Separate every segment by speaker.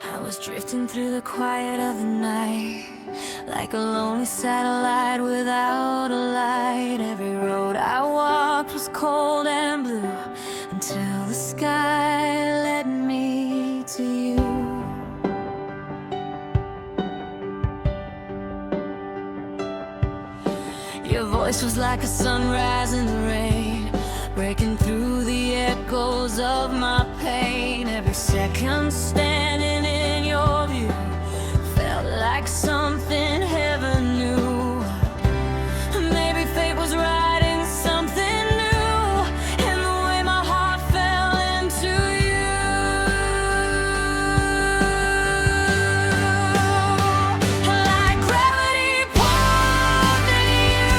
Speaker 1: I was drifting through the quiet of the night, like a lonely satellite without a light. Every road I walked was cold and blue, until the sky led me to you. Your voice was like a sunrise in the rain, breaking through the echoes of my pain. Every second standing in your view felt like something heaven knew. Maybe fate was writing something new in the way my heart fell into you. Like gravity pulled me to you.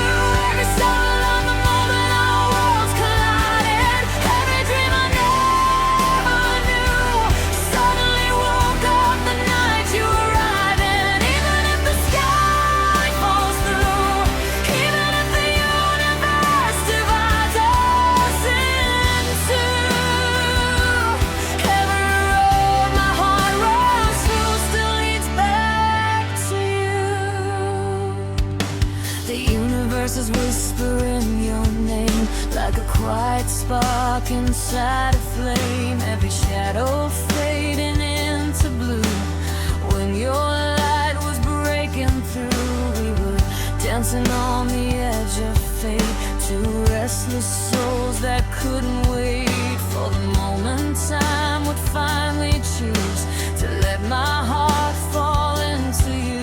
Speaker 1: Every stumble on the moment our worlds collided. Every dream I never knew suddenly woke up the night you arrived. And even if the sky falls through, even if the universe divides us in two, every road my heart runs through still leads back to you. The universe is whispering your name, like a quiet spark inside a flame. Every shadow fading into blue. When your light was breaking through, we were dancing on the edge of fate. Two restless souls that couldn't wait for the moment time would finally choose to let my heart fall into you.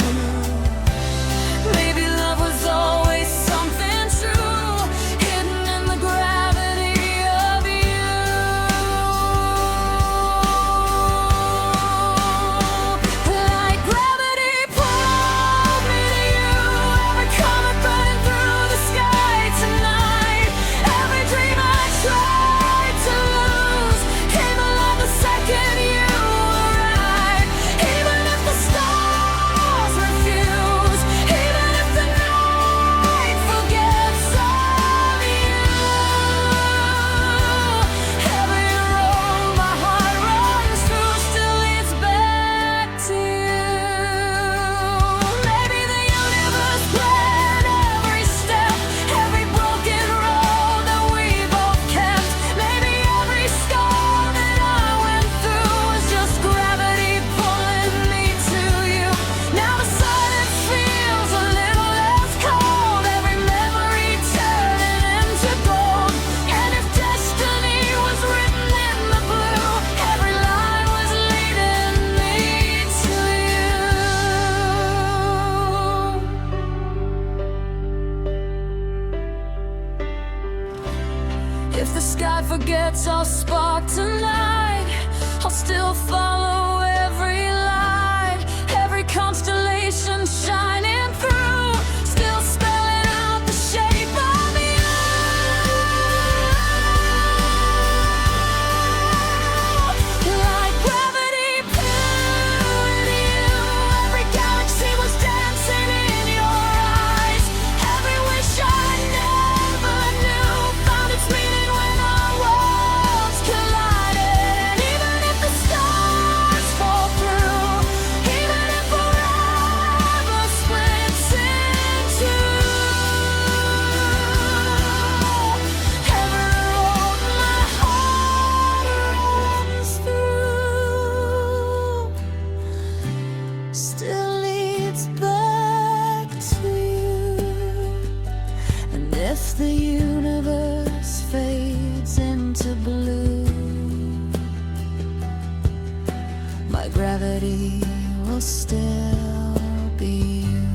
Speaker 1: Maybe love was always something true, hidden in the gravity of you. Like gravity pulled me to you. Every comet burning through the sky tonight. Every dream I tried to lose came alive the second you arrived. Even if the stars refuse, even if the night forgets of you, every road my heart runs through still leads back to you. Maybe the universe planned every step, every broken road that we both kept. Maybe every scar that I went through was just gravity pulling me to you. Now the silence feels a little less cold, every memory turning into gold. And if destiny was written in the blue, every line was leading me to you. If the sky forgets our spark tonight, I'll still follow every light, every constellation shining through, still spelling out the shape of you. Like gravity pulled you. Every galaxy was dancing in your eyes. Every wish I never knew found its meaning when our worlds collided. And even if the stars fall through, even if forever splits in two, every road my heart runs through still leads back to you. And if the universe fades into blue, my gravity will still be you.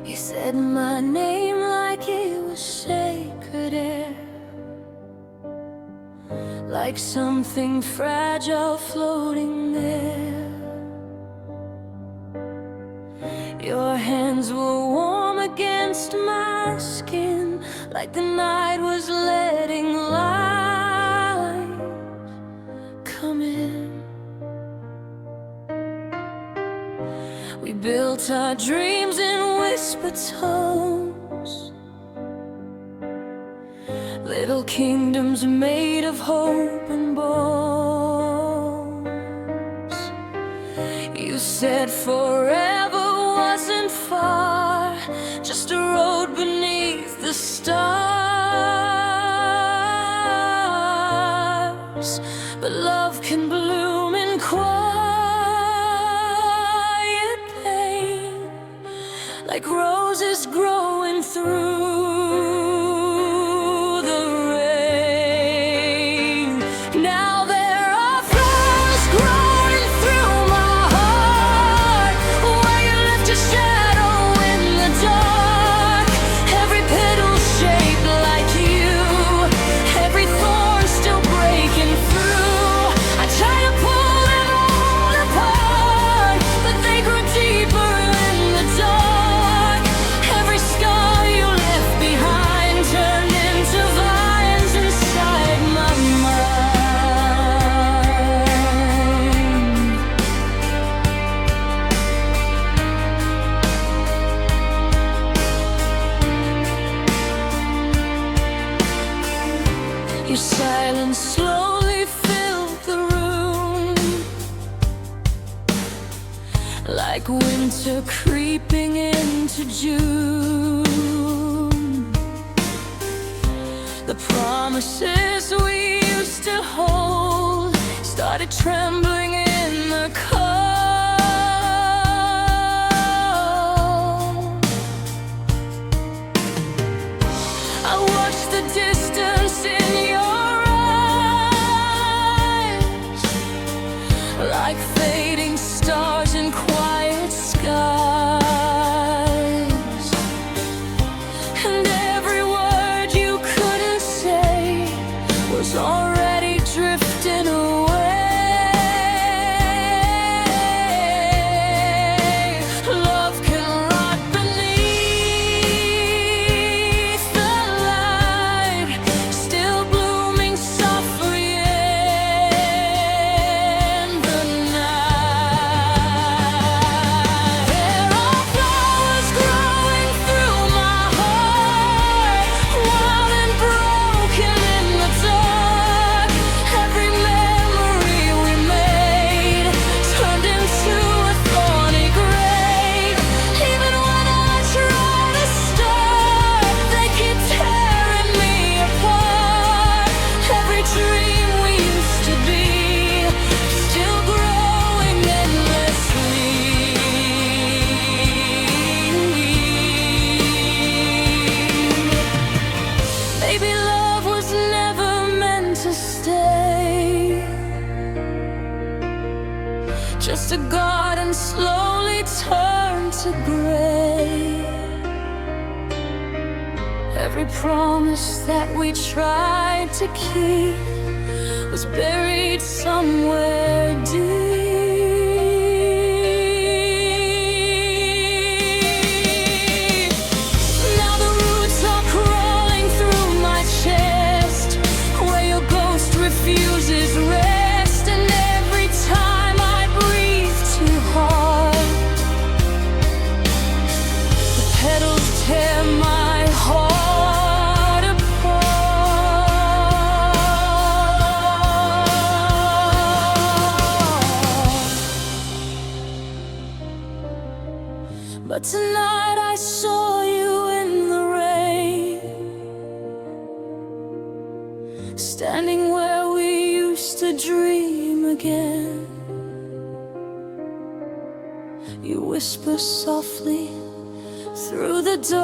Speaker 1: You said my name like it was sacred air, like something fragile floating there. Your hands were warm against my skin, like the night was letting light come in. built our dreams in whisper tones, little kingdoms made of hope and bones. You said forever wasn't far, just a road beneath the stars. But love can bloom in quiet pain, like roses growing through the rain. Now there are flowers growing through my heart, where you left your shadow in the dark. Every petal shaped like you, every thorn still breaking through. I try to pull them all apart, but they grew deeper in the dark. Every scar you left behind turned into vines inside my mind. Your silence slowly filled the room, like winter creeping into June. The promises we used to hold started trembling in the cold. I watched the distance in your eyes, like fading stars in quiet skies. And every word you couldn't say was already drifting away. Love can rot beneath the light, still blooming softly in the night. There are flowers growing through my heart, wild and broken in the dark. Every memory we made turned into a thorny grave. Even when I try to start, they keep tearing me apart. Every dream we used to be, still growing endlessly. Maybe love was never meant to stay, just a garden slowly turned to gray. Every promise that we tried to keep was buried somewhere deep. Now the roots are crawling through my chest, where your ghost refuses rest. And every time I breathe too hard, the petals tear my heart apart. But tonight I saw you in the rain, standing where we used to dream again. You whisper softly through the dark.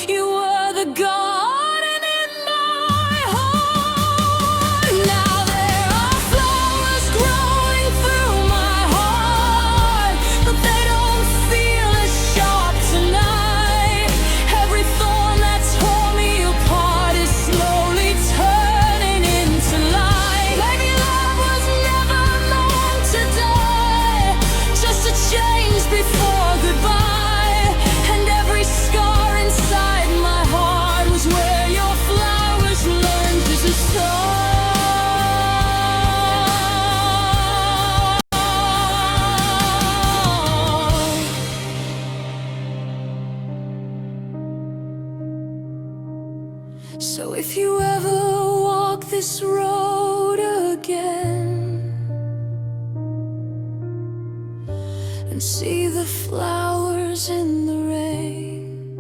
Speaker 1: You were the garden in my heart. Now there are flowers growing through my heart, but they don't feel as sharp tonight. Every thorn that tore me apart is slowly turning into light. Maybe love was never meant to die, just a change before goodbye. So if you ever walk this road again and see the flowers in the rain,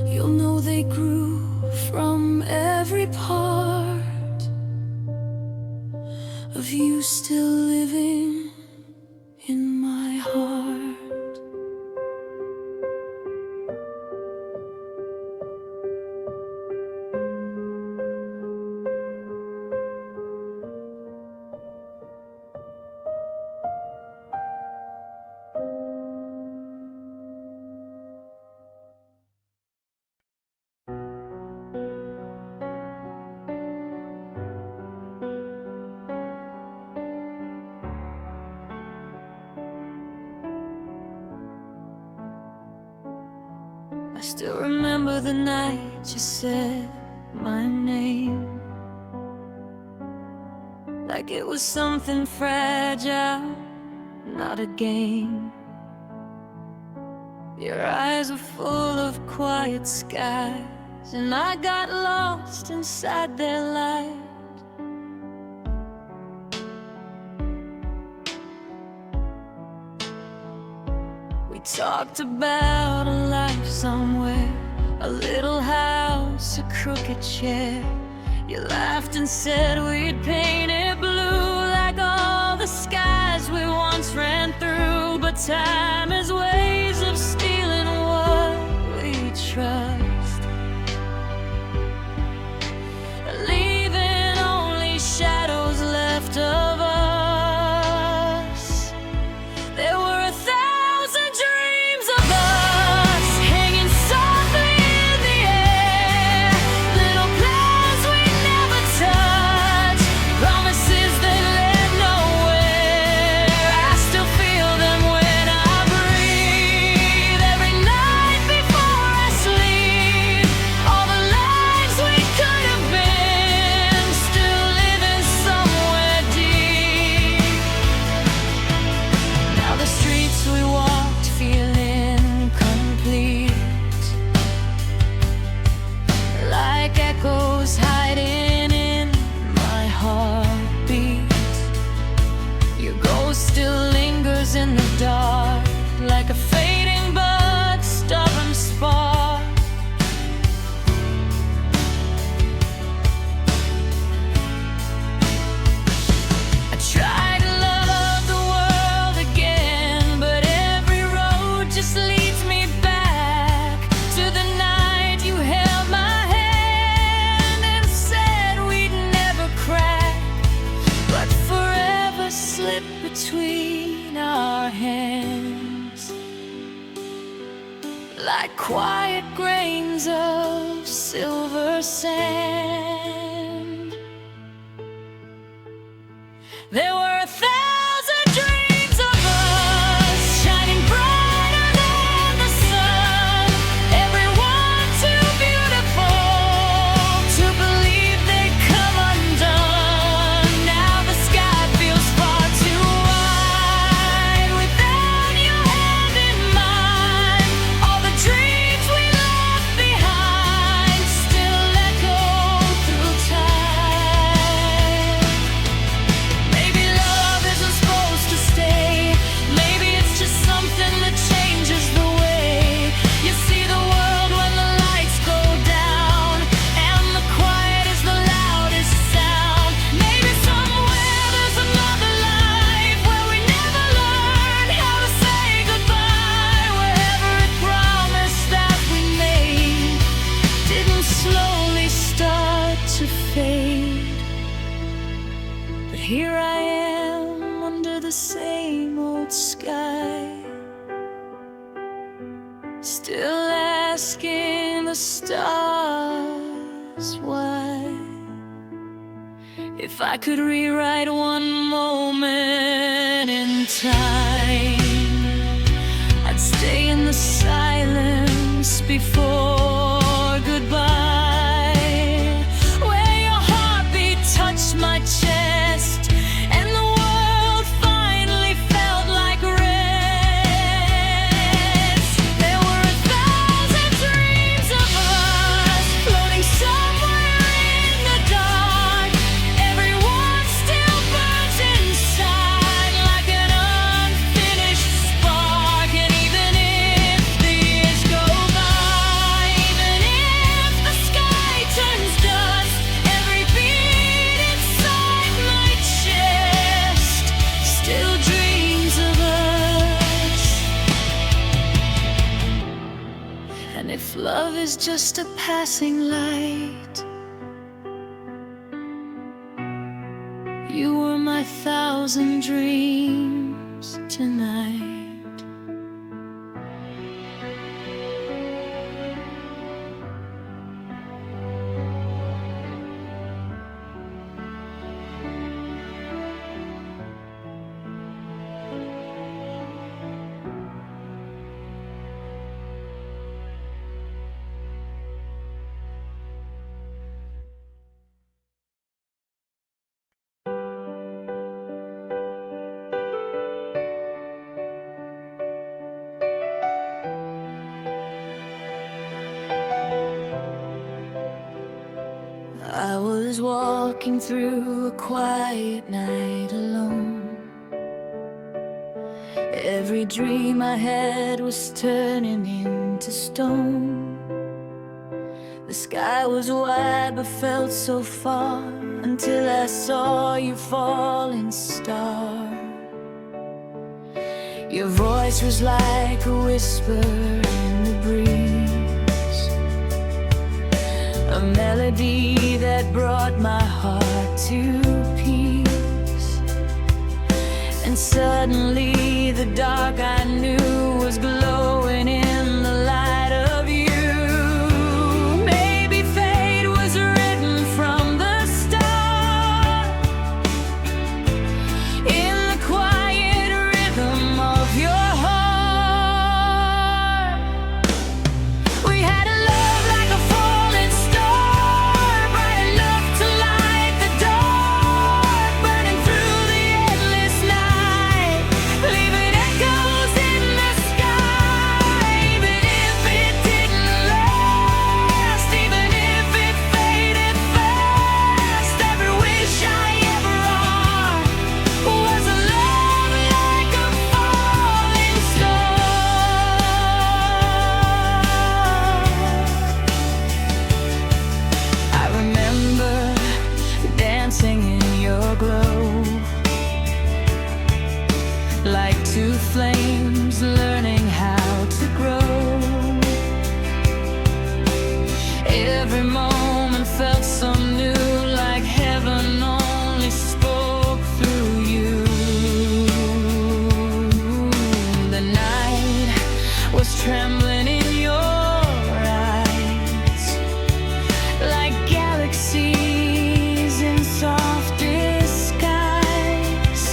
Speaker 1: you'll know they grew from every part of you still living in my heart. I still remember the night you said my name, like it was something fragile, not a game. Your eyes were full of quiet skies, and I got lost inside their light. We talked about a life somewhere, a little house, a crooked chair. You laughed and said we'd paint it blue, like all the skies we once ran through. But time has ways of stealing what we trust, leaving only shadows left of us. There were 1,000 dreams of us hanging softly in the air, little plans we never touched, promises that led nowhere. I still feel them when I breathe, every night before I sleep. All the lives we could have been, still living somewhere deep. Now the streets we walked feel incomplete, like echoes hiding in my heartbeat. Your ghost still lingers in the dark, like a fading but stubborn spark. I try to love the world again, but every road just leads me back to the night you held my hand and said we'd never crack, but forever slip between our hands, like quiet grains of silver sand. There were 1,000 dreams of us, shining brighter than the sun. Everyone too beautiful to believe they'd come undone. Now the sky feels far too wide without your hand in mine. All the dreams we left behind still echo through time. Maybe love isn't supposed to stay. Maybe it's just something that changes the way you see the world when the lights go down and the quiet is the loudest sound. Maybe somewhere there's another life where we never learn how to say goodbye, where every promise that we made didn't slowly start to fade. But here I am under the same old sky, still asking the stars why. If I could rewrite one moment in time, I'd stay in the silence before goodbye, where your heartbeat touched my chest and the world finally felt like rest. There were 1,000 dreams of us. if love is just a passing light, you were my 1,000 dreams tonight. I was walking through a quiet night alone. Every dream I had was turning into stone. The sky was wide but felt so far, until I saw you falling star. Your voice was like a whisper in the breeze, a melody that brought my heart to peace. And suddenly the dark I knew was glowing in the light of you. Maybe fate was written from the start, in the quiet rhythm of your heart. We had a love like a falling star, bright enough to light the dark, burning through the endless night, leaving echoes in the sky. Even if it didn't last, even if it faded fast, every wish I ever wrought was a love like a falling star. I remember dancing in your glow, like two flames learning how to grow. Every moment felt so new, like heaven only spoke through you. The night was trembling in your eyes, like galaxies in softest skies.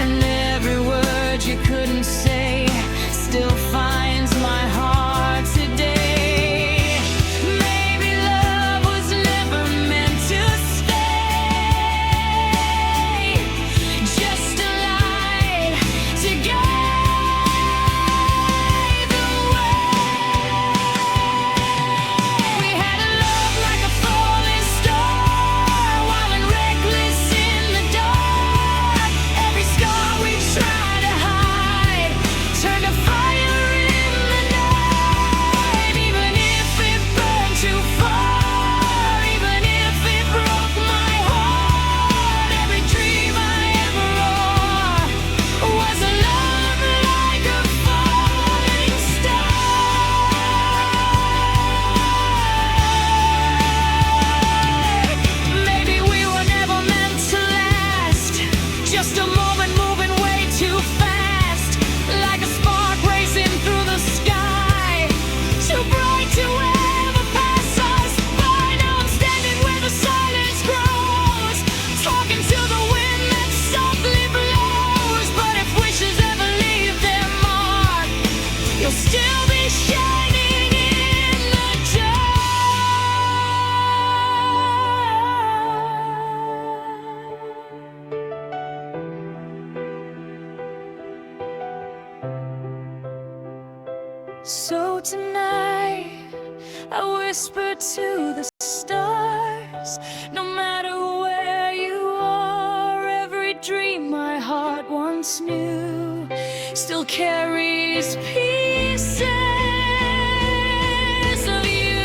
Speaker 1: And every word you couldn't say still finds my heart today. Maybe love was never meant to stay, just a light to guide the way. We had a love like a falling star, wild and reckless in the dark. Every scar we tried to hide turned to fire in the night. Even if it burned too far, even if it broke my heart, every dream I ever wrought was a love like a falling star. Maybe we were never meant to last, just a moment moving way too fast, like a spark racing through the sky, too bright to ever pass us by. Now I'm standing where the silence grows, talking to the wind that softly blows. But if wishes ever leave their mark, you'll still be shining in the dark. So tonight I whisper to the stars, no matter where you are, every dream my heart once knew still carries pieces of you.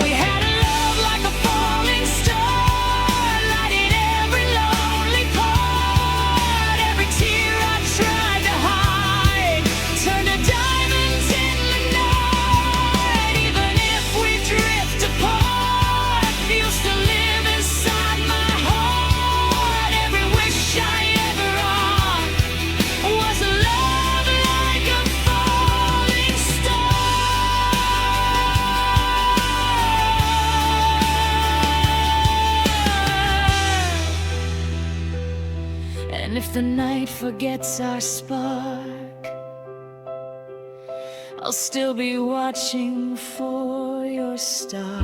Speaker 1: We had a love like a falling star, lighting every lonely part. Every tear I tried to hide turned to diamonds forgets our spark, I'll still be watching for your star.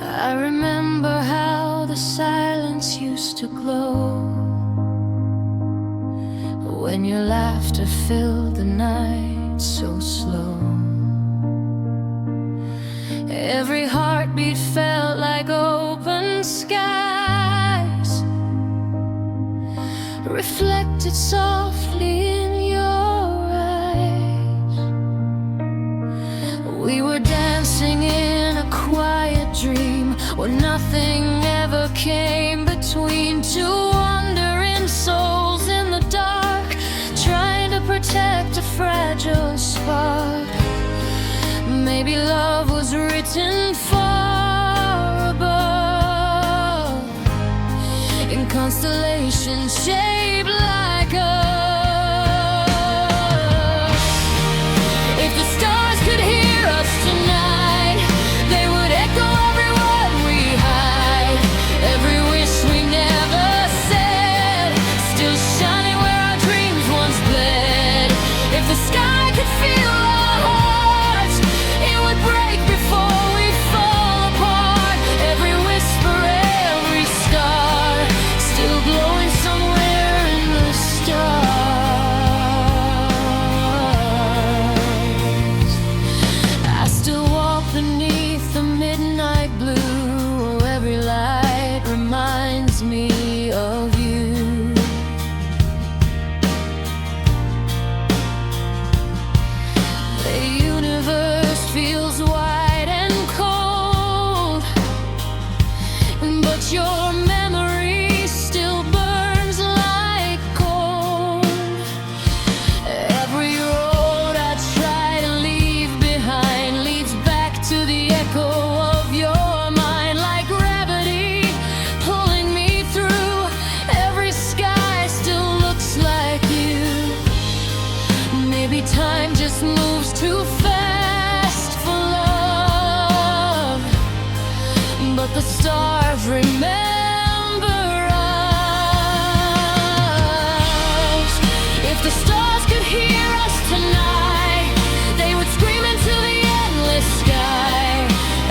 Speaker 1: I remember how the silence used to glow when your laughter filled the night so slow. Every heartbeat felt like open skies, reflected softly in your eyes. We were dancing in a quiet dream where nothing ever came between two wandering souls in the dark, trying to protect a fragile spark. Maybe love was written far above in constellations shaped like us. If the stars could hear us tonight, they would echo every word we hide, every wish we never said, still shining where our dreams once bled. If the sky could feel our hearts, it would break before we fall apart. Every whisper, every star, still glowing somewhere in the stars. I still walk beneath the midnight blue, where every light reminds me of you. The universe feels wide and cold, but your memory still burns like gold. Every road I try to leave behind leads back to the echo of your mind, like gravity pulling me through. Every sky still looks like you. Maybe time just moves too fast for love, but the stars remember us. If the stars could hear us tonight, they would scream into the endless sky.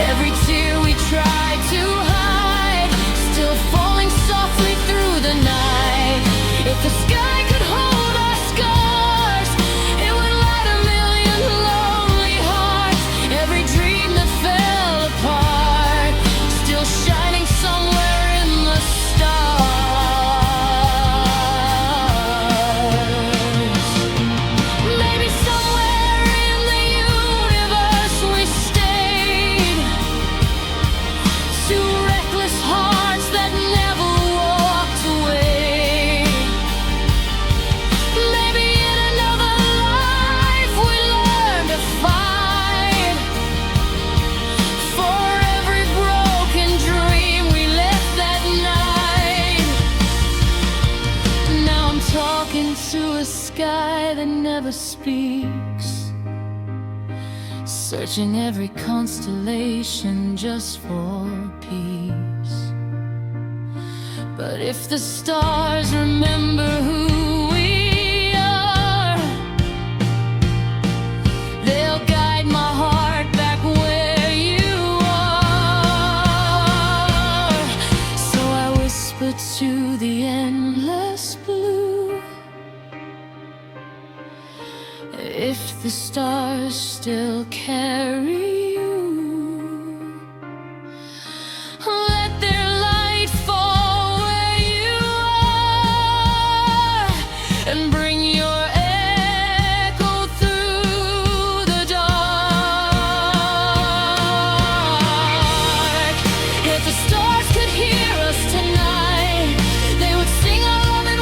Speaker 1: Every tear we tried to hide, still falling softly through the night. If the sky could hold our scars, it would light a million lonely hearts. Every dream that fell apart, still shining somewhere in the stars. Maybe somewhere in the universe we stayed, two reckless hearts that never walked away. Maybe in another life we learned to fight for every broken dream we left that night. Now I'm talking to a sky that never speaks, searching every constellation just for peace. But if the stars remember who we are, they'll guide my heart back where you are. So I whisper to the endless blue, if the stars still carry you, let their light fall where you are, and bring your echo through the dark. If the stars could hear us tonight, they would sing our love and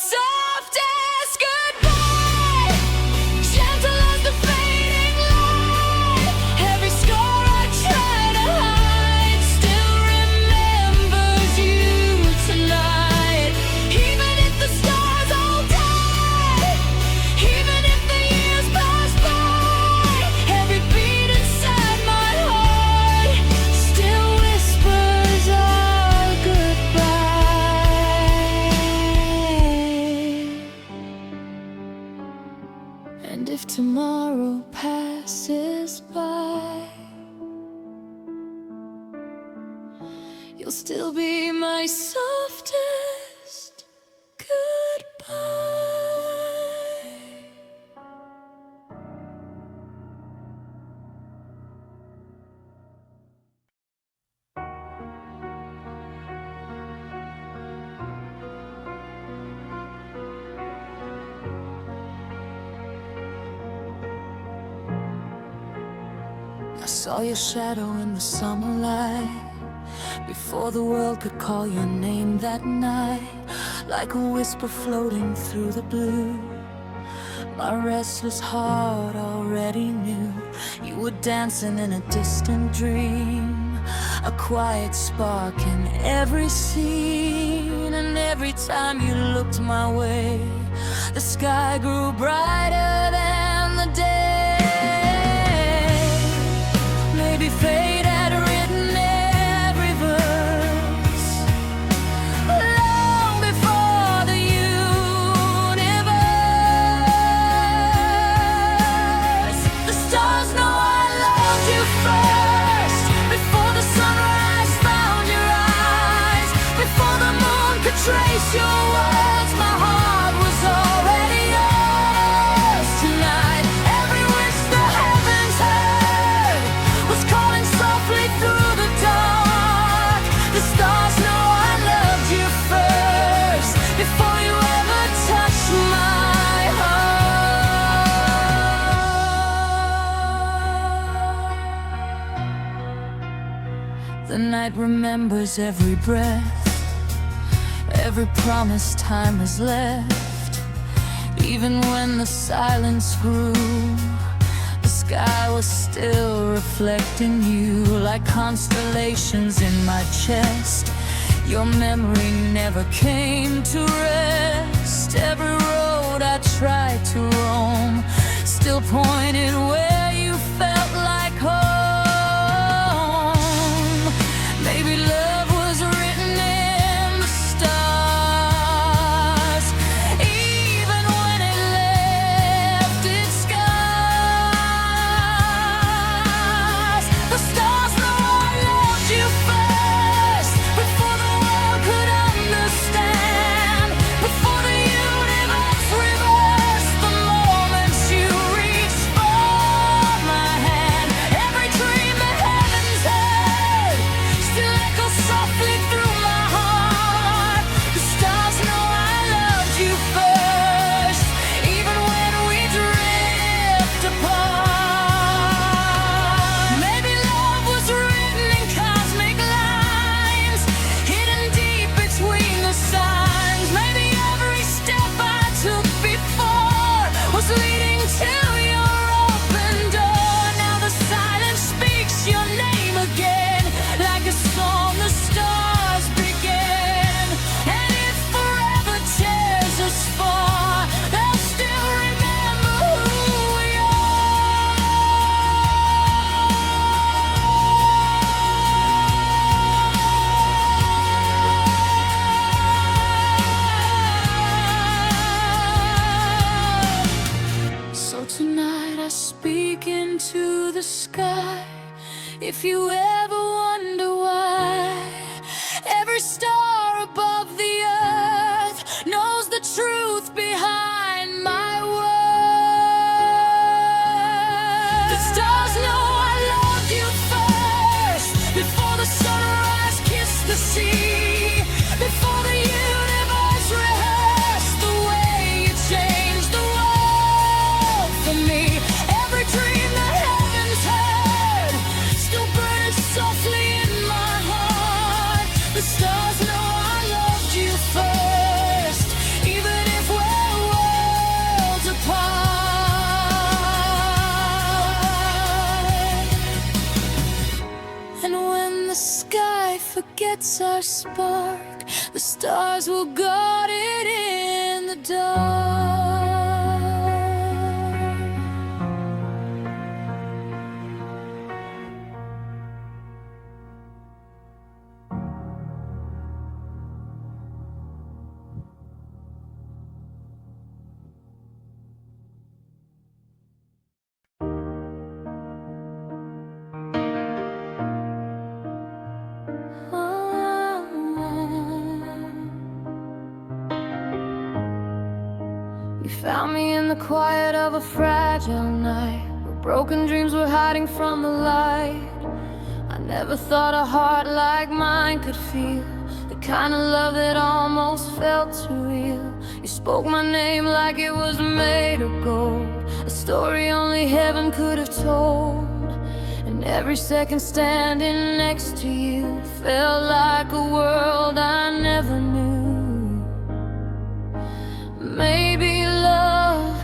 Speaker 1: softest goodbye. Gentle as the fading light. Every scar I try to hide still remembers you tonight. Even if the stars all die, even if the years pass by, every beat inside my heart still whispers our goodbye. And if tomorrow passes by, you'll still be my softest goodbye. I saw your shadow in the summer light, before the world could call your name that night. Like a whisper floating through the blue, my restless heart already knew you were dancing in a distant dream, a quiet spark in every scene. And every time you looked my way, the sky grew brighter than the day. Maybe fate had written every verse long before the universe. The stars know I loved you first, before the sunrise found your eyes, before the moon could trace your words. My heart was already yours tonight. Every wish the heavens heard was calling softly through the dark. The stars know I loved you first, before you ever touched my heart. The night remembers every breath, every promise time has left. Even when the silence grew, the sky was still reflecting you. Like constellations in my chest, your memory never came to rest. Every road I tried to roam still pointed where you felt like home. Maybe love was written in the stars, even when it left its scars. The stars know I loved you first, before the world could understand, before the universe reversed the moment you reached for my hand. Every dream the heavens heard still echoes softly through my heart. The stars know I loved you first, even when we drift apart. Maybe love was written in cosmic lines, hidden deep between the signs. Maybe every step I took before was leading to your open door. Now the silence speaks your name again, like a song the stars begin. And if forever tears us far, they'll still remember who we are. So tonight I speak into the sky. If you ever wonder why, every star above the earth knows the truth behind my words. The stars know I loved you first, before the sunrise kissed the sea, before the universe rehearsed the way you changed the world for me. Every dream the heavens heard still burns so lights our spark. The stars will guard it in the dark. You found me in the quiet of a fragile night, where broken dreams were hiding from the light. I never thought a heart like mine could feel the kind of love that almost felt too real. You spoke my name like it was made of gold, a story only heaven could have told. And every second standing next to you felt like a world I never knew. Maybe love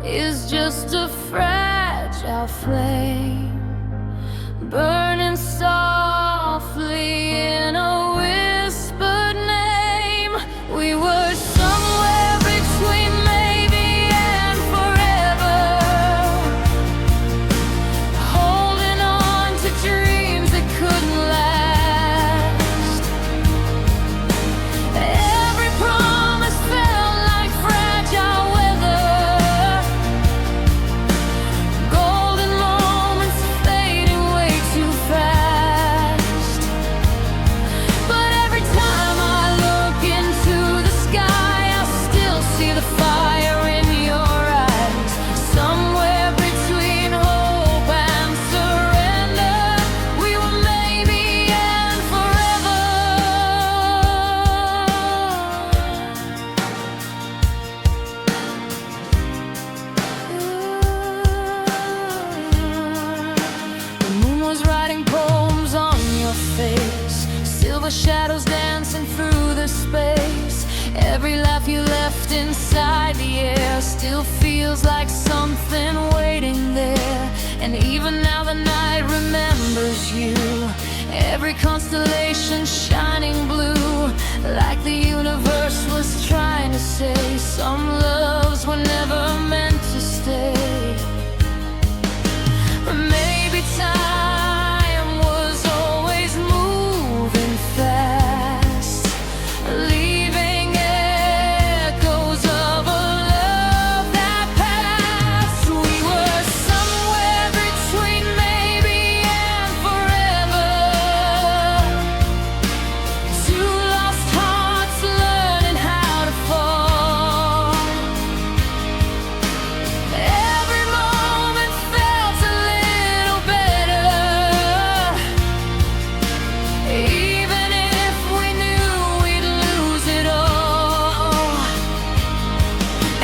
Speaker 1: is just a fragile flame, burning softly in a whispered name. We were somewhere between maybe and forever, holding on to dreams that couldn't last. Every promise felt like fragile weather, golden moments fading way too fast. But every time I look into the sky, I still see the fire in your eyes. Somewhere between hope and surrender, we were maybe and forever. The moon was writing poems on your face, silver shadows dancing through the space. Every laugh you left inside the air still feels like something waiting there. And even now the night remembers you, every constellation shining blue, like the universe was trying to say some loves were never meant to stay. Or maybe time was always moving fast, leaving echoes of a love that passed. We were somewhere between maybe and forever, two lost hearts learning how to fall. Every moment felt a little better, even if we knew we'd lose it all.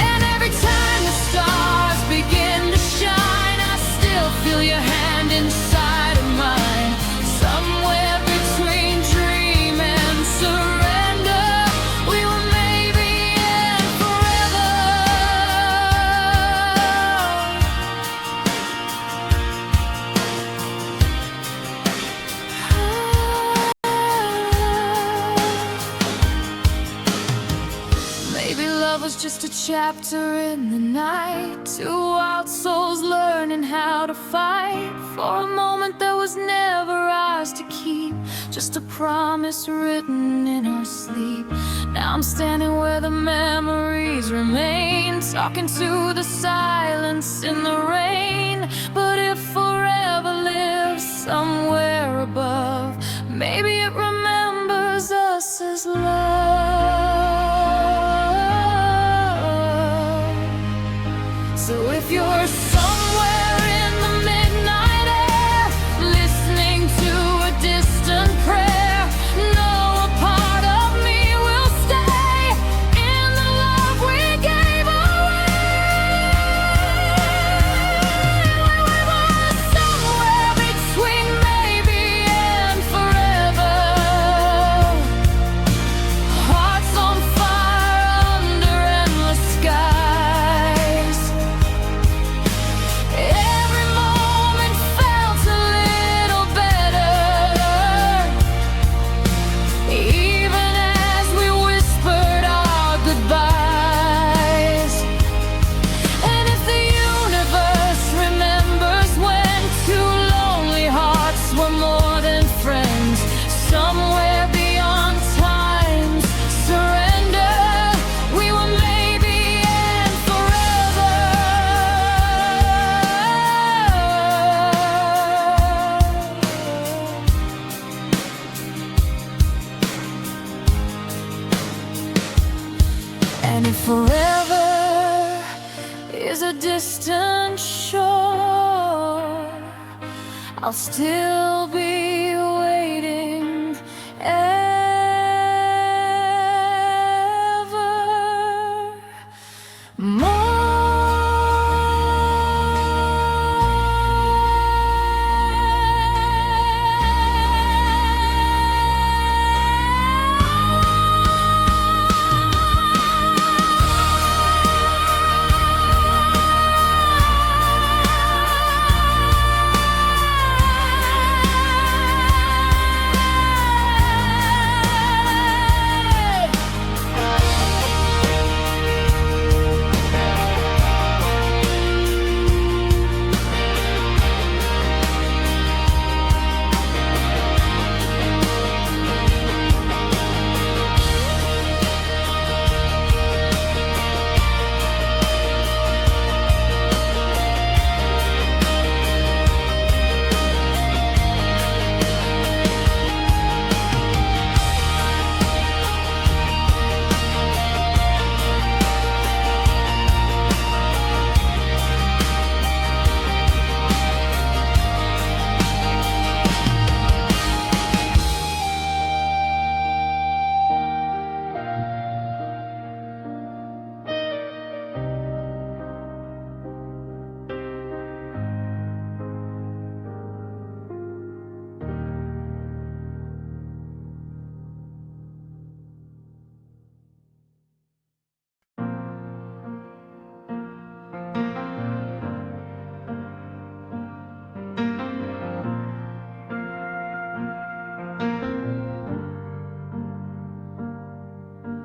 Speaker 1: And every time the stars begin to shine, I still feel your hand inside of mine. Somewhere between dream and surrender, we were maybe and forever. Maybe love was just a chapter in the night, two wild souls learning how to fight for a moment that was never ours to keep, just a promise written in our sleep. Now I'm standing where the memories remain, talking to the silence in the rain. But if forever lives somewhere above, maybe it remembers us as love. So if you're somewhere in the midnight air, listening to a distant prayer, know a part of me will stay in the love we gave away. We were somewhere between maybe and forever, hearts And if forever is a distant shore, I'll still be waiting evermore.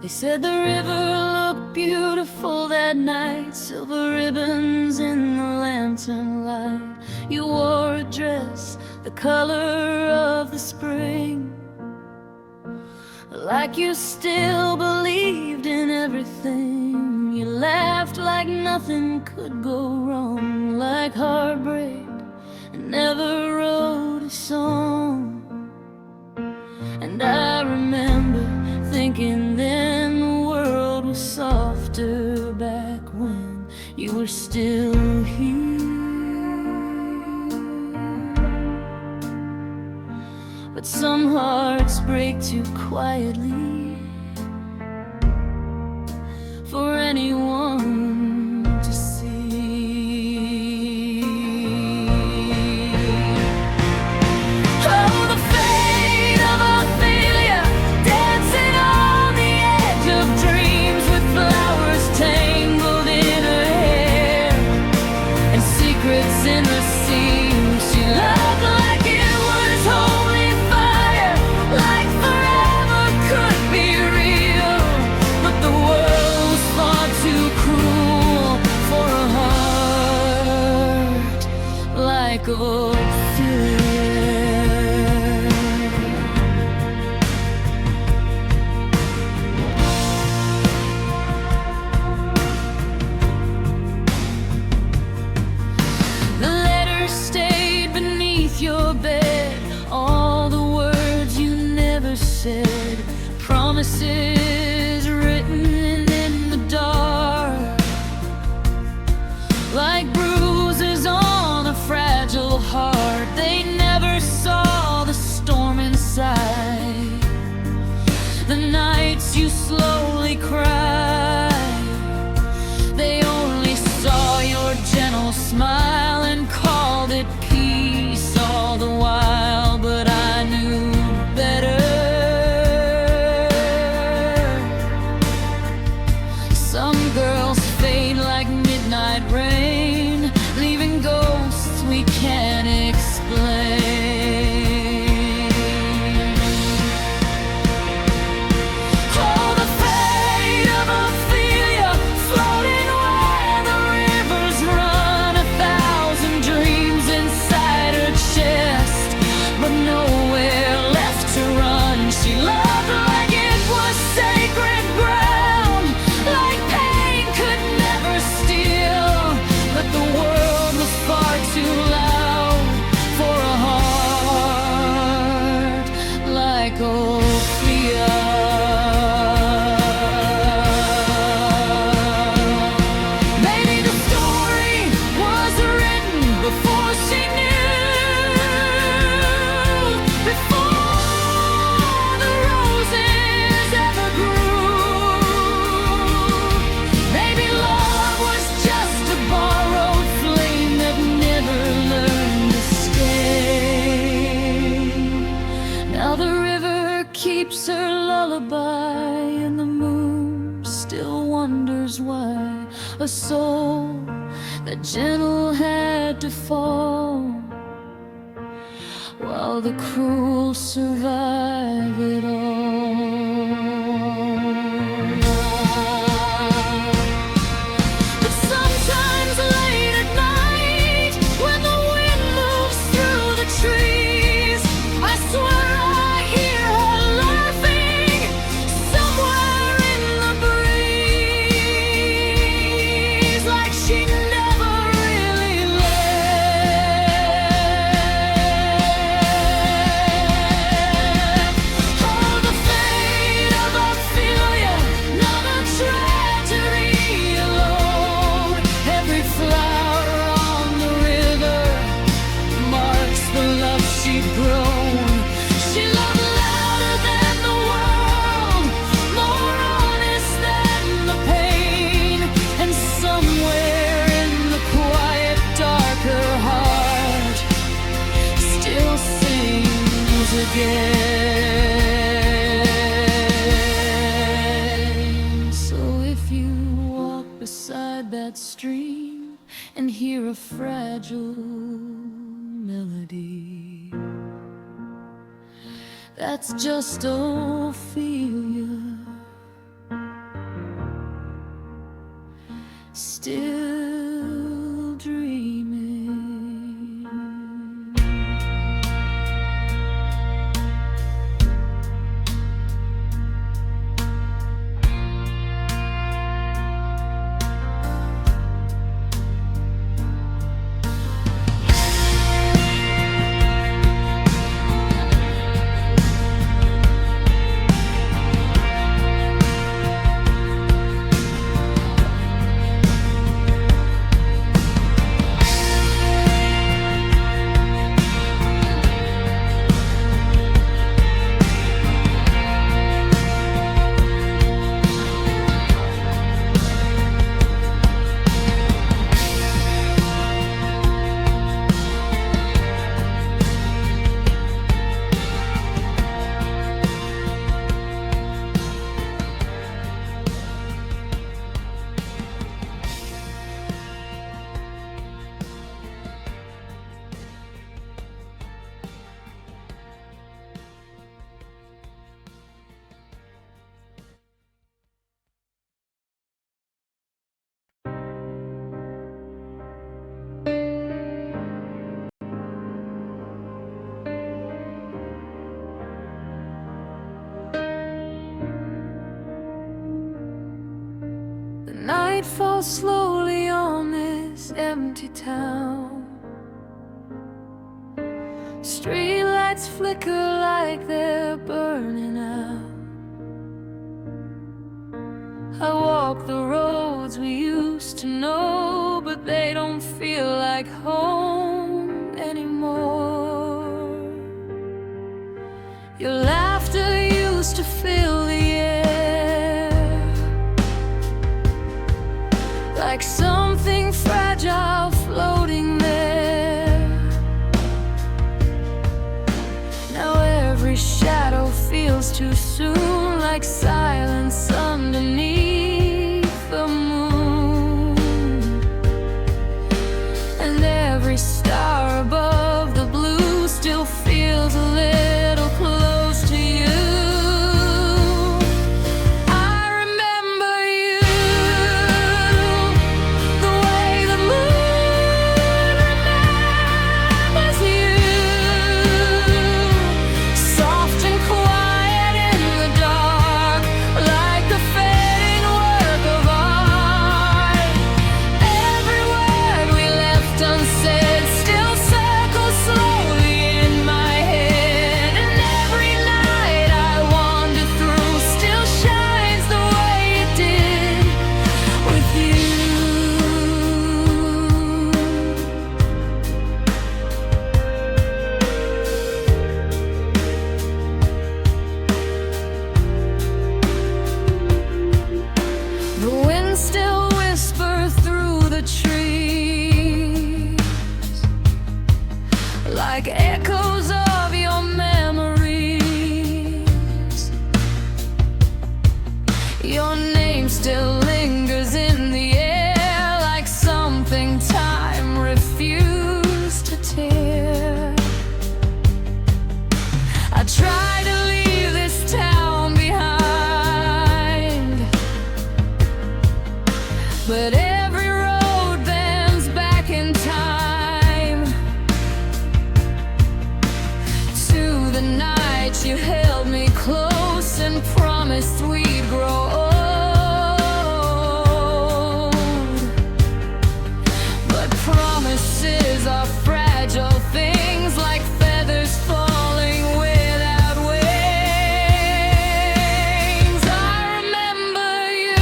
Speaker 1: They said the river looked beautiful that night, silver ribbons in the lantern light. You wore a dress the color of the spring, like you still believed in everything. You laughed like nothing could go wrong, like heartbreak, and never wrote a song. And I remember thinking then the world was softer back when you were still here. But some hearts break too quietly for anyone to see. Oh, the fate of Ophelia, dancing on the edge of dreams with flowers tangled in her hair and secrets in the seams. She loved like it was holy fire, like forever could be real. But the world was far too cruel for a heart like Ophelia. The letters stayed beneath your bed, all the words you never said, promises written in the dark, like bruises on a fragile heart. They never saw the storm inside, the nights you slowly cried. They only saw your gentle smile and called it peace all the while. But I knew better. Some girls fade like midnight rain, leaving ghosts we can't explain. Oh, the fate of Ophelia, floating where the rivers run, 1,000 dreams inside her chest, but nowhere left to run. She loved like it was sacred ground, like pain could never steal. wonders why a soul that gentle had to fall, while the cruel survive it all. But sometimes late at night, when the wind moves through the trees, I swear I hear her laughing somewhere in the breeze, like she never really left. Oh, the fate of Ophelia, another tragedy alone. Every flower on the river marks the love she'd grown. She loved louder than the world, more honest than the pain, and somewhere in the quiet dark her heart still sings again. So if you walk beside that stream and hear a fragile melody, that's just Ophelia still dreaming. The night falls slowly on this empty town. Streetlights flicker like they're burning out. I walk the roads we used to know, but they don't feel like home anymore. Your laughter used to fill the air, like something fragile floating there. Now every shadow feels too soon, like silence underneath the moon. And every star above the blue still feels a little close to you. Like echoes of your memories, your name still lingers in but every road bends back in time to the night you held me close and promised we'd grow old. But promises are fragile things, like feathers falling without wings. I remember you,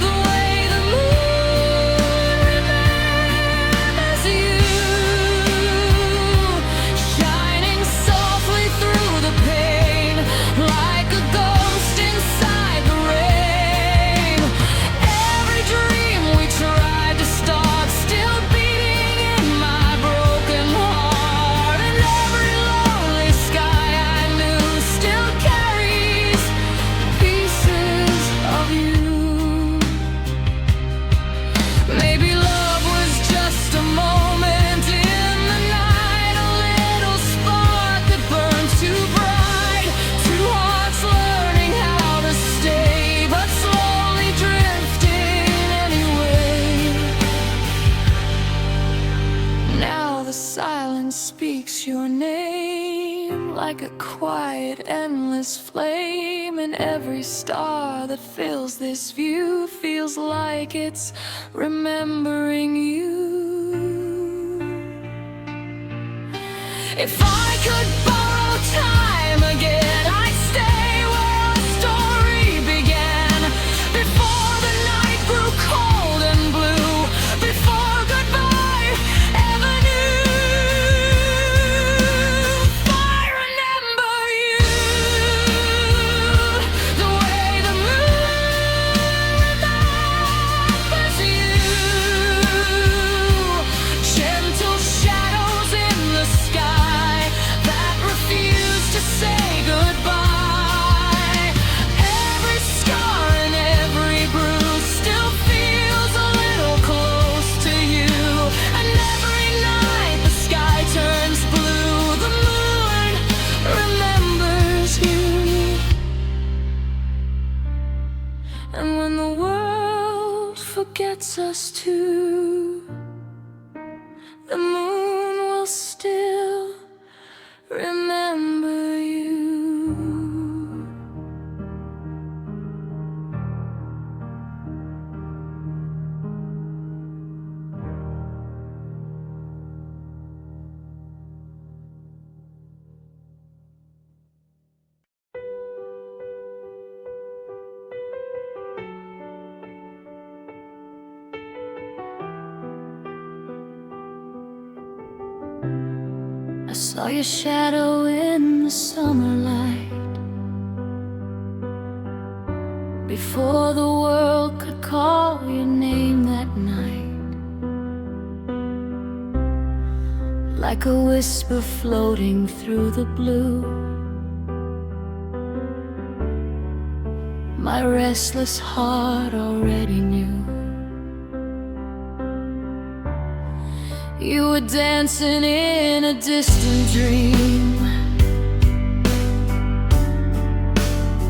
Speaker 1: the way the moon remembers you, shining softly through the pain, like a ghost inside the rain. Every dream we tried to start still beating in my broken heart, and every lonely sky I knew still carries pieces of you. Maybe love was just a moment in the night, a little spark that burned too bright, two hearts learning how to stay, but slowly drifting anyway. Now the silence speaks your name, like a quiet, endless flame, and every star that fills this view feels like it's remembering you. If I could borrow time again, I'd stay where our story began, before the night grew cold and blue, before goodbye ever knew. I remember you, the way the moon remembers you, gentle shadows in the sky that refuse to say goodbye. Every scar and every bruise still feels a little close to you, and every night the sky turns blue, the moon remembers you. And when the world forgets us too, the moon will still remember you. I saw your shadow in the summer light, before the world could call your name that night, like a whisper floating through the blue. My restless heart already knew you were dancing in a distant dream,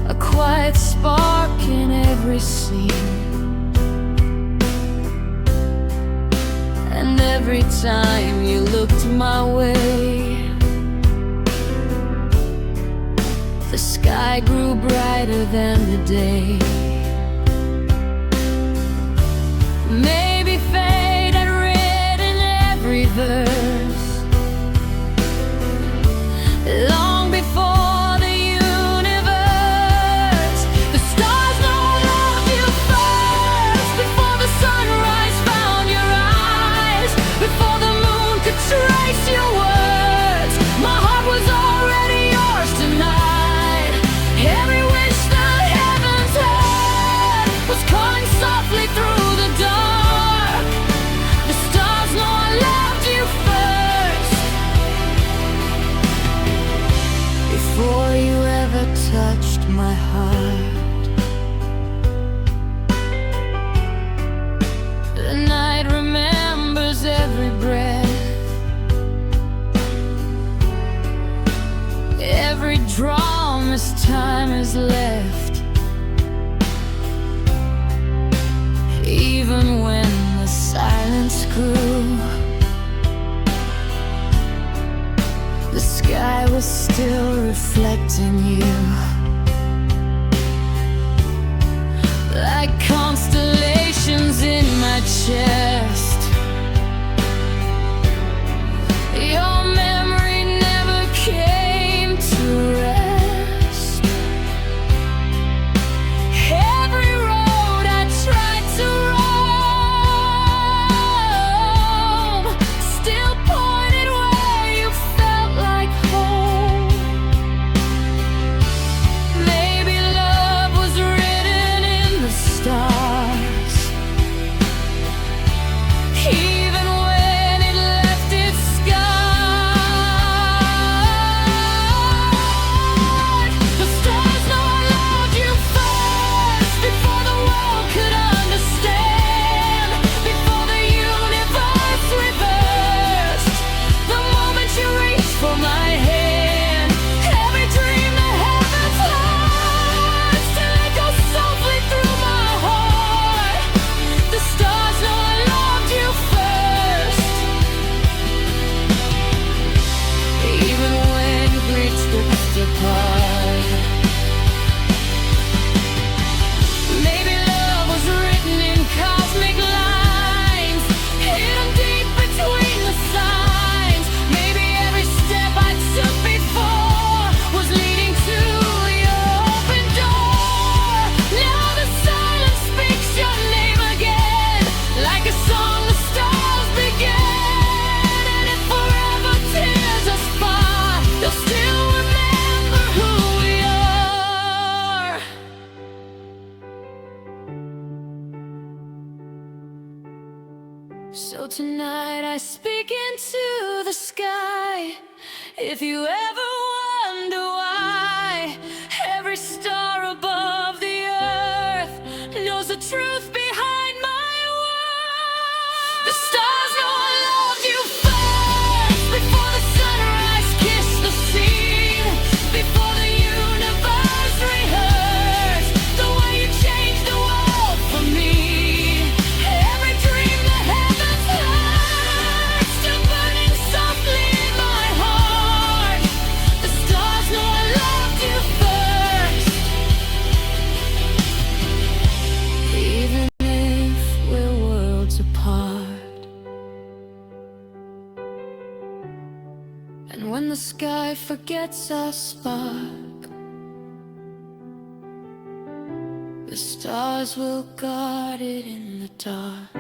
Speaker 1: a quiet spark in every scene. And every time you looked my way, the sky grew brighter than the day. Maybe fate had written every verse long before the universe. The stars know I loved you first, before the sunrise found your eyes, before the moon could trace your words. My heart was already yours tonight. Every wish the heavens heard was calling softly through the dark. The stars know I loved you first, before you ever touched my heart. The night remembers every breath, every drum as time is left. missing you, like constellations in my chest. Your memory never came to rest. Every road I tried to roam still pointed where you felt like home. Maybe love was written in the stars, even when it left its scarred. The stars know I loved you first, before the world could understand, before the universe reversed. The moment you reached for my hand, every dream the heavens heard still echoes softly through my heart. The stars know I loved you first, even when bridges drift apart. Maybe love was written in cosmic lines, hidden deep between the signs. Maybe every step I took before was leading to your open door. Now the silence speaks your name again, like a song the stars began. And if forever tears us apart, you'll still remember who we are. So tonight I speak into the sky. If you ever wonder why, every star above the earth knows the truth behind my words. The stars know I loved you first, before the sunrise kissed the scene, before the universe rehearsed the way you changed the world for me. Every dream the heavens heard still burning softly in my heart. The stars know I loved you first, even if we're worlds apart. And when the sky forgets our spark, the stars will guard it in the dark.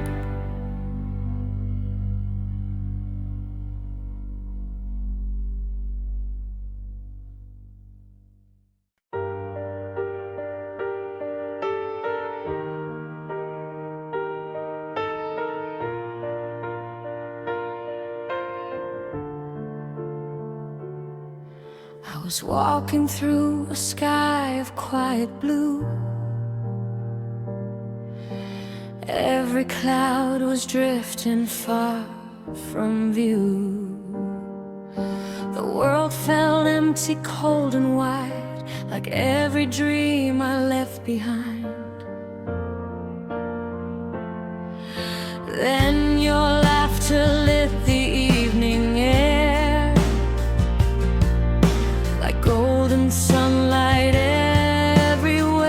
Speaker 1: I was walking through a sky of quiet blue. Every cloud was drifting far from view. The world felt empty, cold and wide, like every dream I left behind. Then your laughter lit the evening air, like golden sunlight everywhere.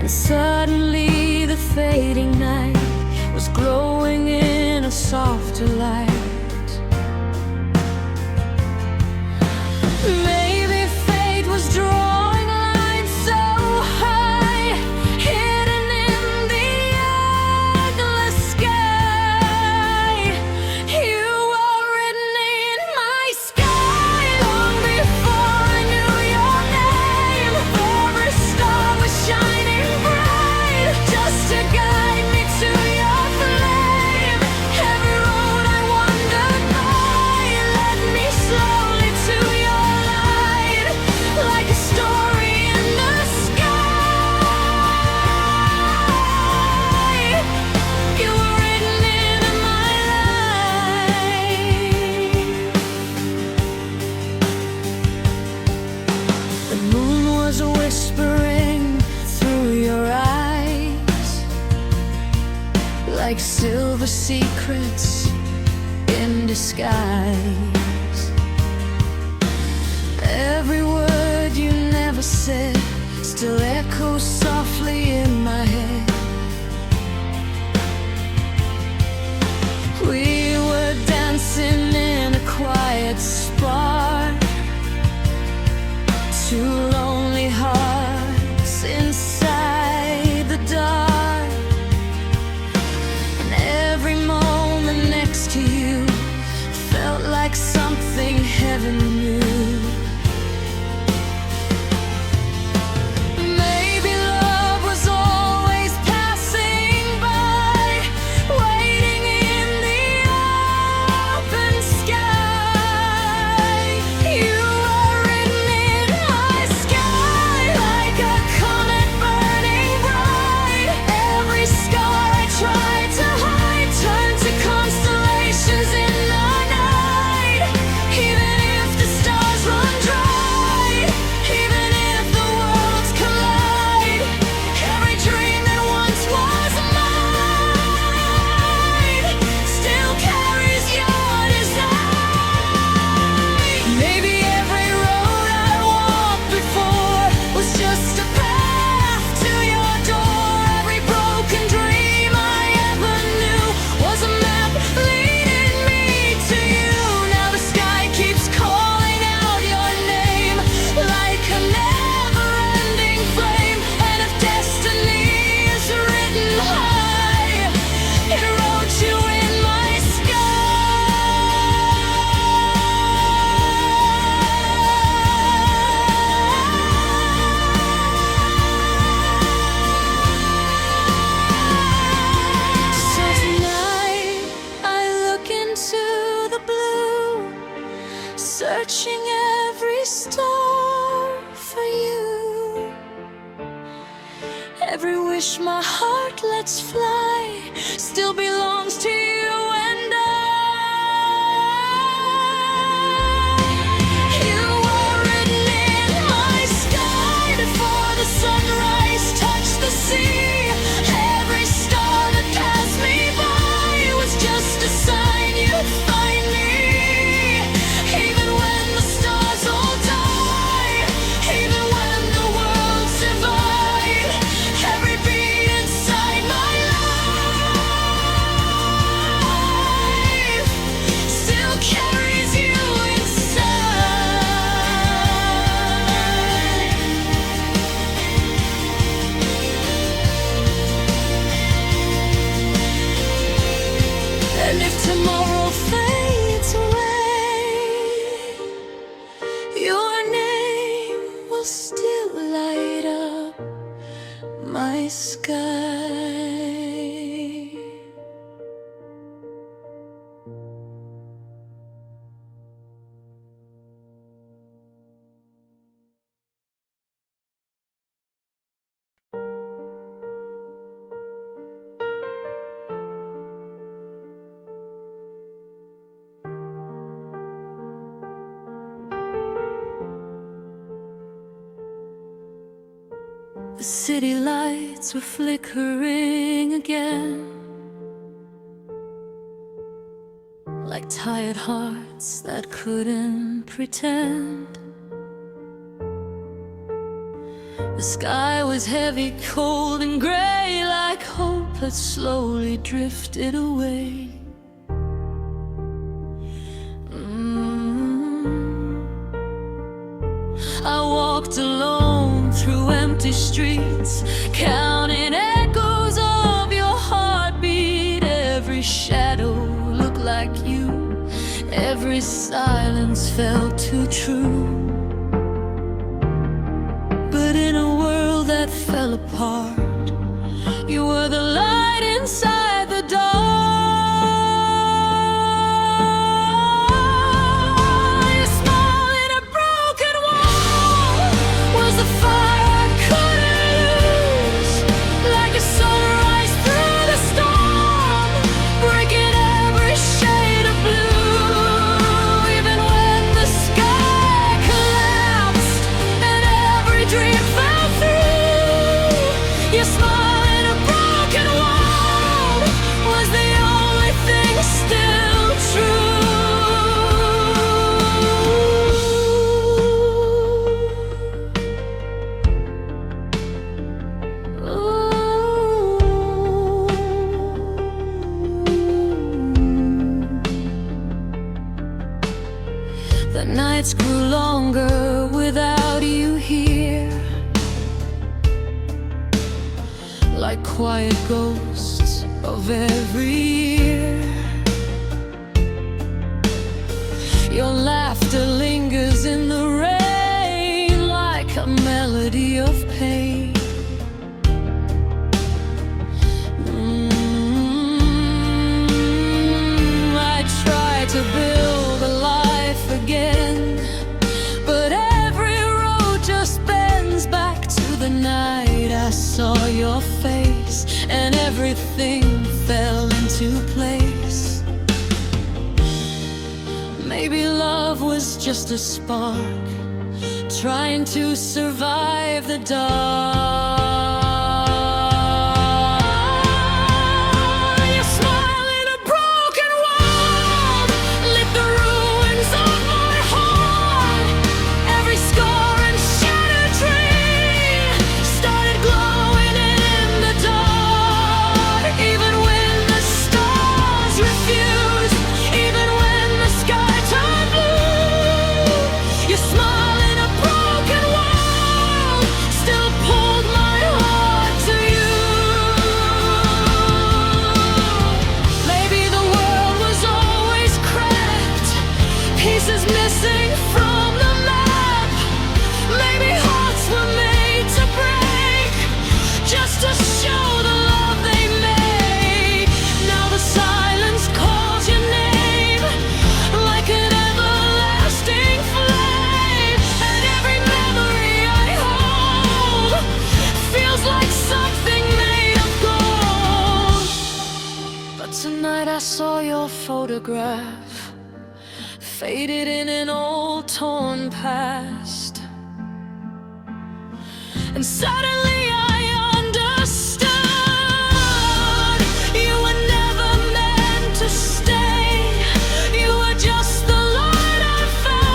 Speaker 1: And suddenly the fading night was glowing in a softer light. Maybe fate was drawing lines so high, hidden in the endless sky. You were written in my sky long before I knew your name. Every star was shining bright, just to guide me to your flame. Every road I wandered by led me slowly to your light, like a story in the sky. You were written into my life. The moon was whispering through your eyes, like silver secrets in disguise. never said still echoes softly in my head. We were dancing in a quiet spot, two lonely hearts inside the dark. And every moment next to you felt like something heaven knew. Searching every star for you. Every wish my heart lets fly still belongs to you and I. You were written in my sky before the sunrise touched the sea. Every star that passed me by was just a sign you'd find me. And if tomorrow fades away, your name will still light up my sky. The city lights were flickering again, like tired hearts that couldn't pretend. The sky was heavy, cold and gray, like hope had slowly drifted away. I walked alone through empty streets, counting echoes of your heartbeat. Every shadow looked like you, every silence felt too true. But in a world that fell apart, you were the light inside the dark. like quiet ghosts of every year. Your laughter lingers in the rain like a melody of pain. I try to build a life again, but every road just bends back to the night I saw your face, and everything fell into place. Maybe love was just a spark, trying to survive the dark. Your smile in a broken world lit the ruins of my heart. Every scar and shattered dream started glowing in the dark. Even when the stars refused, even when the sky turned blue, your smile in a broken world still pulled my heart to you. Maybe the world was always cracked, pieces missing from the map. Maybe hearts were made to break, just to show the love they make. Now the silence calls your name like an everlasting flame, and every memory I hold feels like something made of gold. But tonight I saw your photograph, faded in an old torn past, and suddenly I understood. You were never meant to stay. You were just the light I found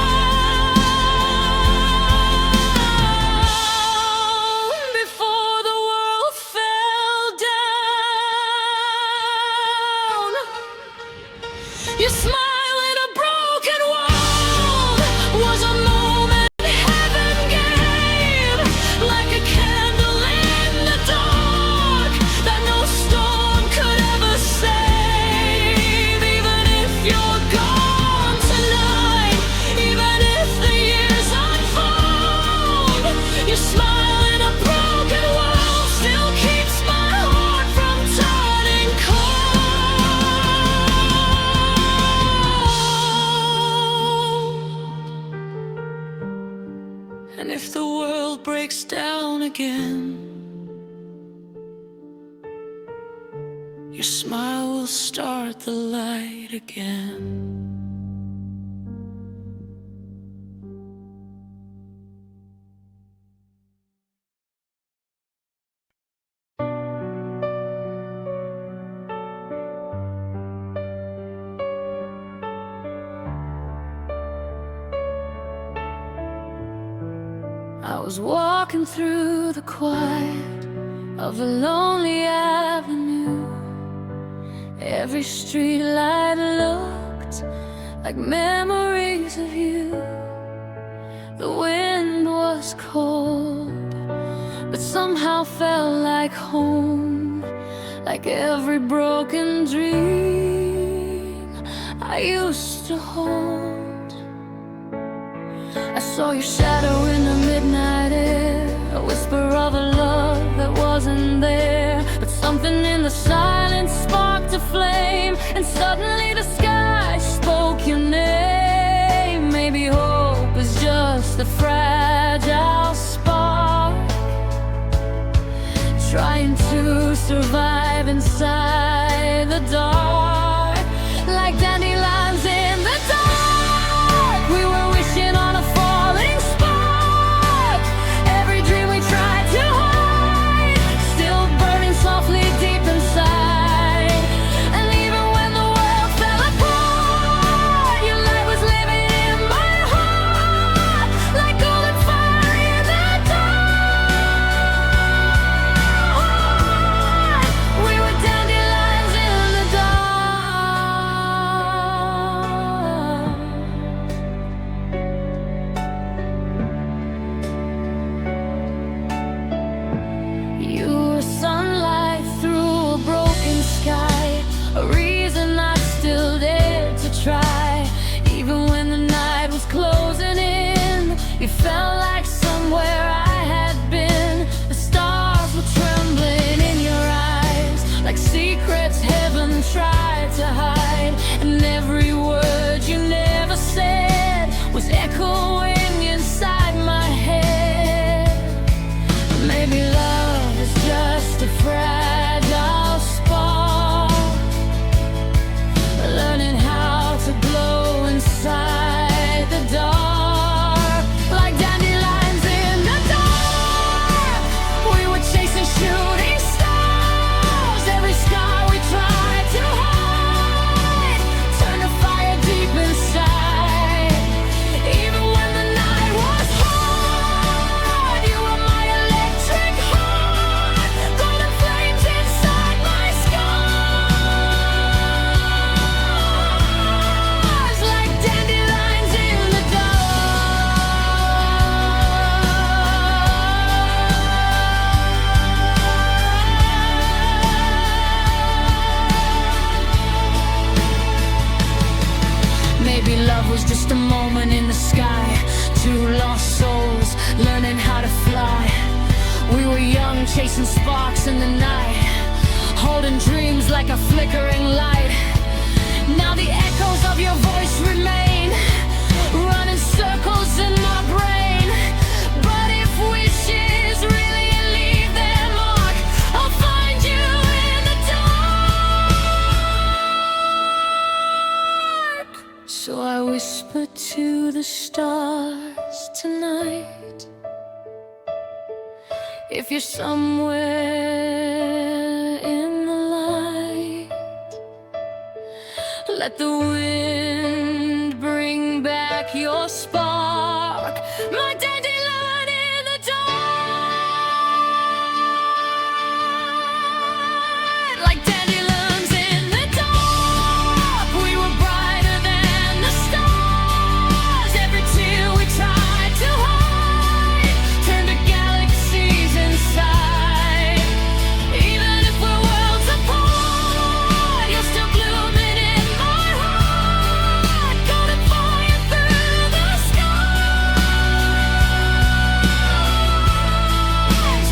Speaker 1: before the world fell down. Your smile in a broken world was a moment heaven gave, like a candle in the dark that no storm could ever save. Even if you're gone tonight, even if the years unfold, your smile in a broken world still keeps my heart from turning cold. And if the world breaks down again, your smile will start the light again. I was walking through the quiet of a lonely avenue. Every street light looked like memories of you. The wind was cold, but somehow felt like home, like every broken dream I used to hold. I saw your shadow in the midnight air, a whisper of a love that wasn't there. But something in the silence sparked a flame, and suddenly the sky spoke your name. Maybe hope is just a fragile spark, trying to survive inside the dark, like dandelions in the dark. We were wishing on a falling spark. Every dream we tried to hide, still burning softly deep inside. And even when the world fell apart, your light was living in my heart, like golden fire in the dark. We were dandelions in the dark. Maybe love is just a fragile spark, learning how to glow inside the dark. Like dandelions in the dark, we were chasing shooting stars. Every scar we tried to hide turned to fire deep inside. Even when the night was hard, you were my electric heart, golden flames inside my scars. Like dandelions in the dark. Maybe love was just a moment in the sky, two lost souls learning how to fly. We were young, chasing sparks in the night, holding dreams like a flickering light. Now the echoes of your voice remain, running circles in my brain. But if wishes really leave their mark, I'll find you in the dark. So I whisper to the stars tonight, if you're somewhere in the light, let the wind bring back your spark. My dandelion in the dark. Like dandelions in the dark, we were brighter than the stars. Every tear we tried to hide turned to galaxies inside. Even if we're worlds apart, you're still blooming in my heart, golden fire through the skies.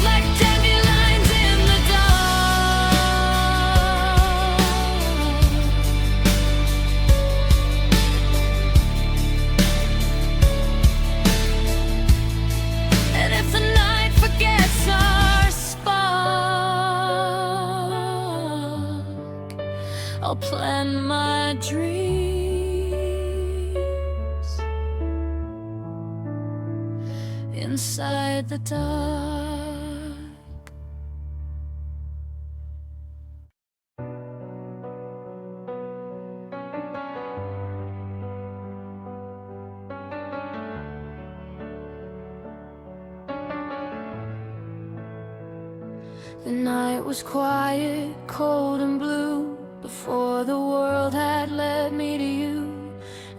Speaker 1: Like dandelions in the dark. And if the night forgets our spark, I'll plan my dreams inside the dark. The night was quiet, cold and blue, before the world had led me to you.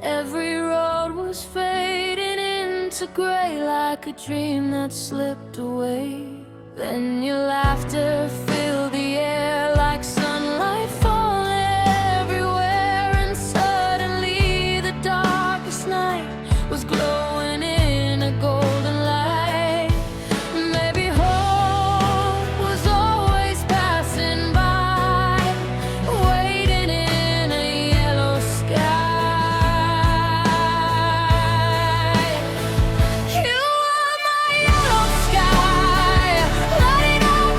Speaker 1: Every road was fading into gray, like a dream that slipped away. Then your laughter filled the air like sunlight falling everywhere. And suddenly the darkest night was glowing in a golden light. Maybe hope was always passing by, waiting in a yellow sky. You are my yellow sky, lighting up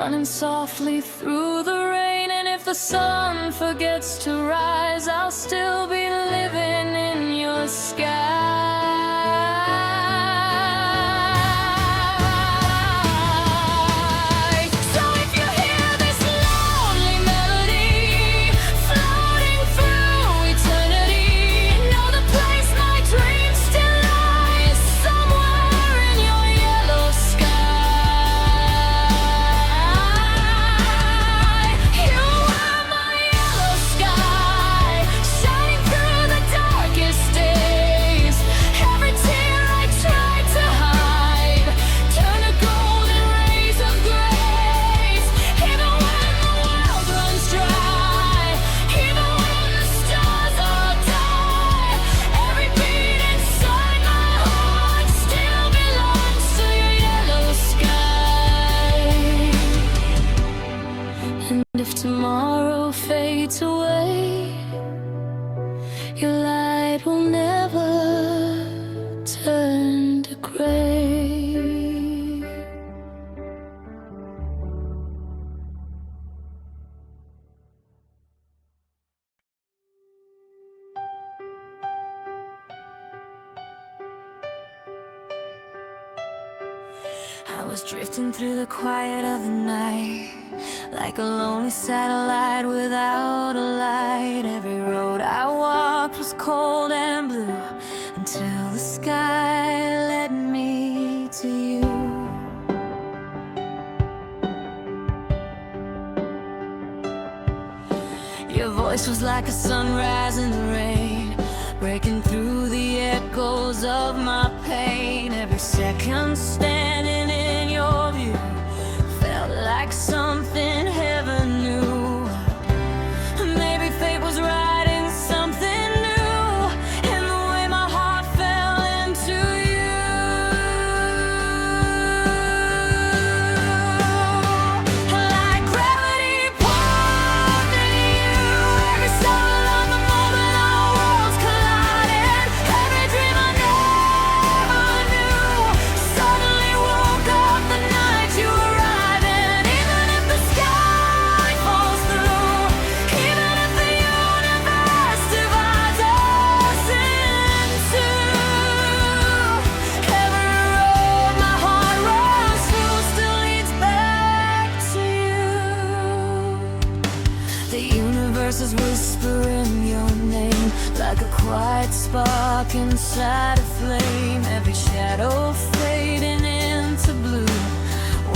Speaker 1: running softly through the rain. And if the sun forgets to rise, I'll still be living in your sky. If tomorrow fades away, your light will never turn to gray. I was drifting through the quiet of the night, like a lonely satellite without a light. Every road I walked was cold and blue, until the sky led me to you. Your voice was like a sunrise in the rain, breaking through the echoes of my pain. Every second standing in your view felt like something heaven knew. Maybe fate was writing something new in the way my heart fell into you. Like gravity pulled me to you. Every soul on the moment our worlds collided. Every dream I never knew suddenly woke up the night you arrived. And even if the sky falls through, even if the universe divides us in two, every road my heart runs through still leads back to you. The universe is whispering your name, like a quiet spark inside a flame. Every shadow fading into blue.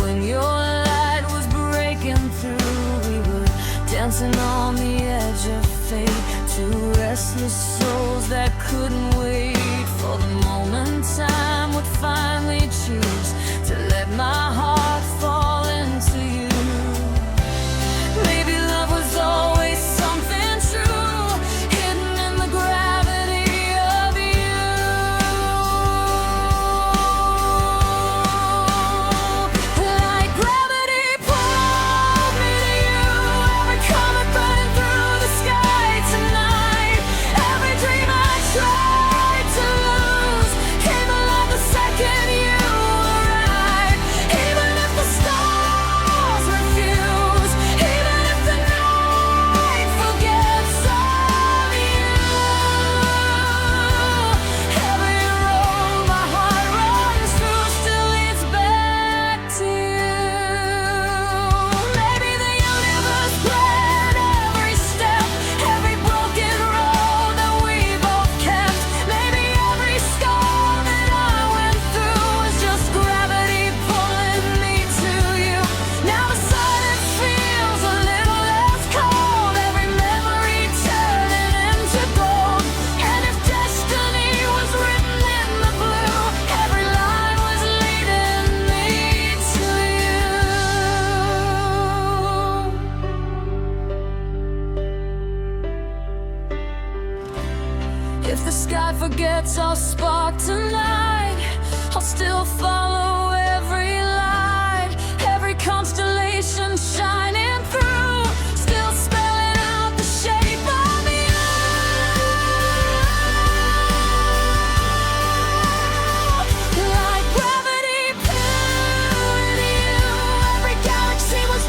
Speaker 1: When your light was breaking through, we were dancing on the edge of fate. Two restless souls that couldn't wait for the moment time would finally choose to let my heart fall into you. Maybe love was always something true, hidden in the gravity of you. Like gravity pulled me to you. Every comet burning through the sky tonight. Every dream I tried to lose came alive the second you arrived. Even if the stars refuse, even if the night forgets of you, every road my heart runs through still leads back to you. Maybe the universe planned every step, every broken road that we both kept. Maybe every scar that I went through was just gravity pulling me to you. Now the silence feels a little less cold, every memory turning into gold. And if destiny was written in the blue, every line was leading me to you. If the sky forgets our spark tonight, I'll still follow every light, every constellation shining through, still spelling out the shape of you. Like gravity pulled you, every galaxy was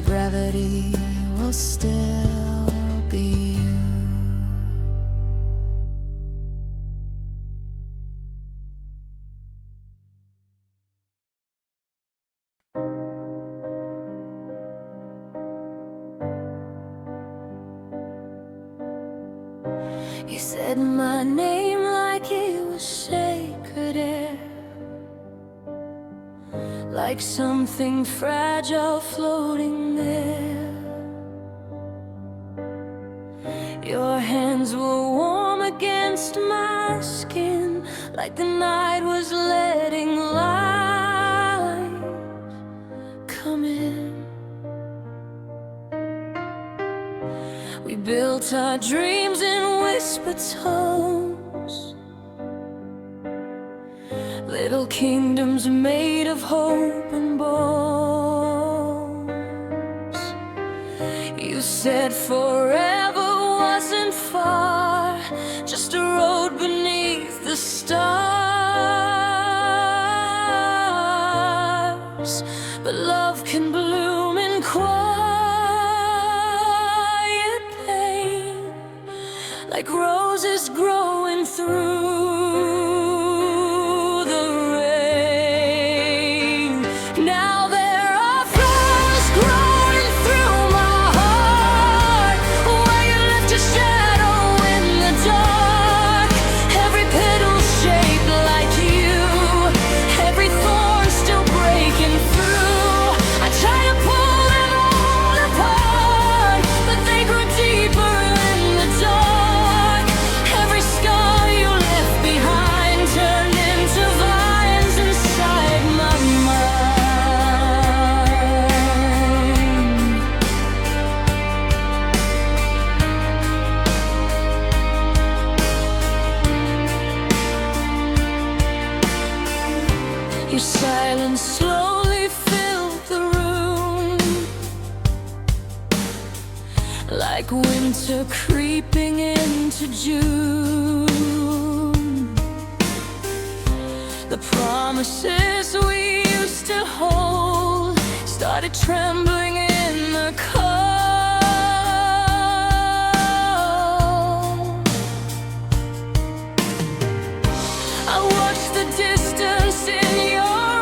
Speaker 1: like gravity will still be you. You said my name like it was sacred air, like something fragile floating there. Your hands were warm against my skin, like the night was letting light come in. We built our dreams in whispered tones, little kingdoms made of hope and bones. You said forever wasn't far, just a road beneath the stars. But love can bloom in quiet pain, like roses growing through the rain. Now there are flowers growing through my heart, where you left your shadow in the dark. Every petal shaped like you, every thorn still breaking through. I try to pull them all apart, but they grow deeper in the dark. Every scar you left behind turned into vines inside my mind. Your silence slowly filled the room, like winter creeping into June. The promises we used to hold started trembling in the cold. I watched the distance in your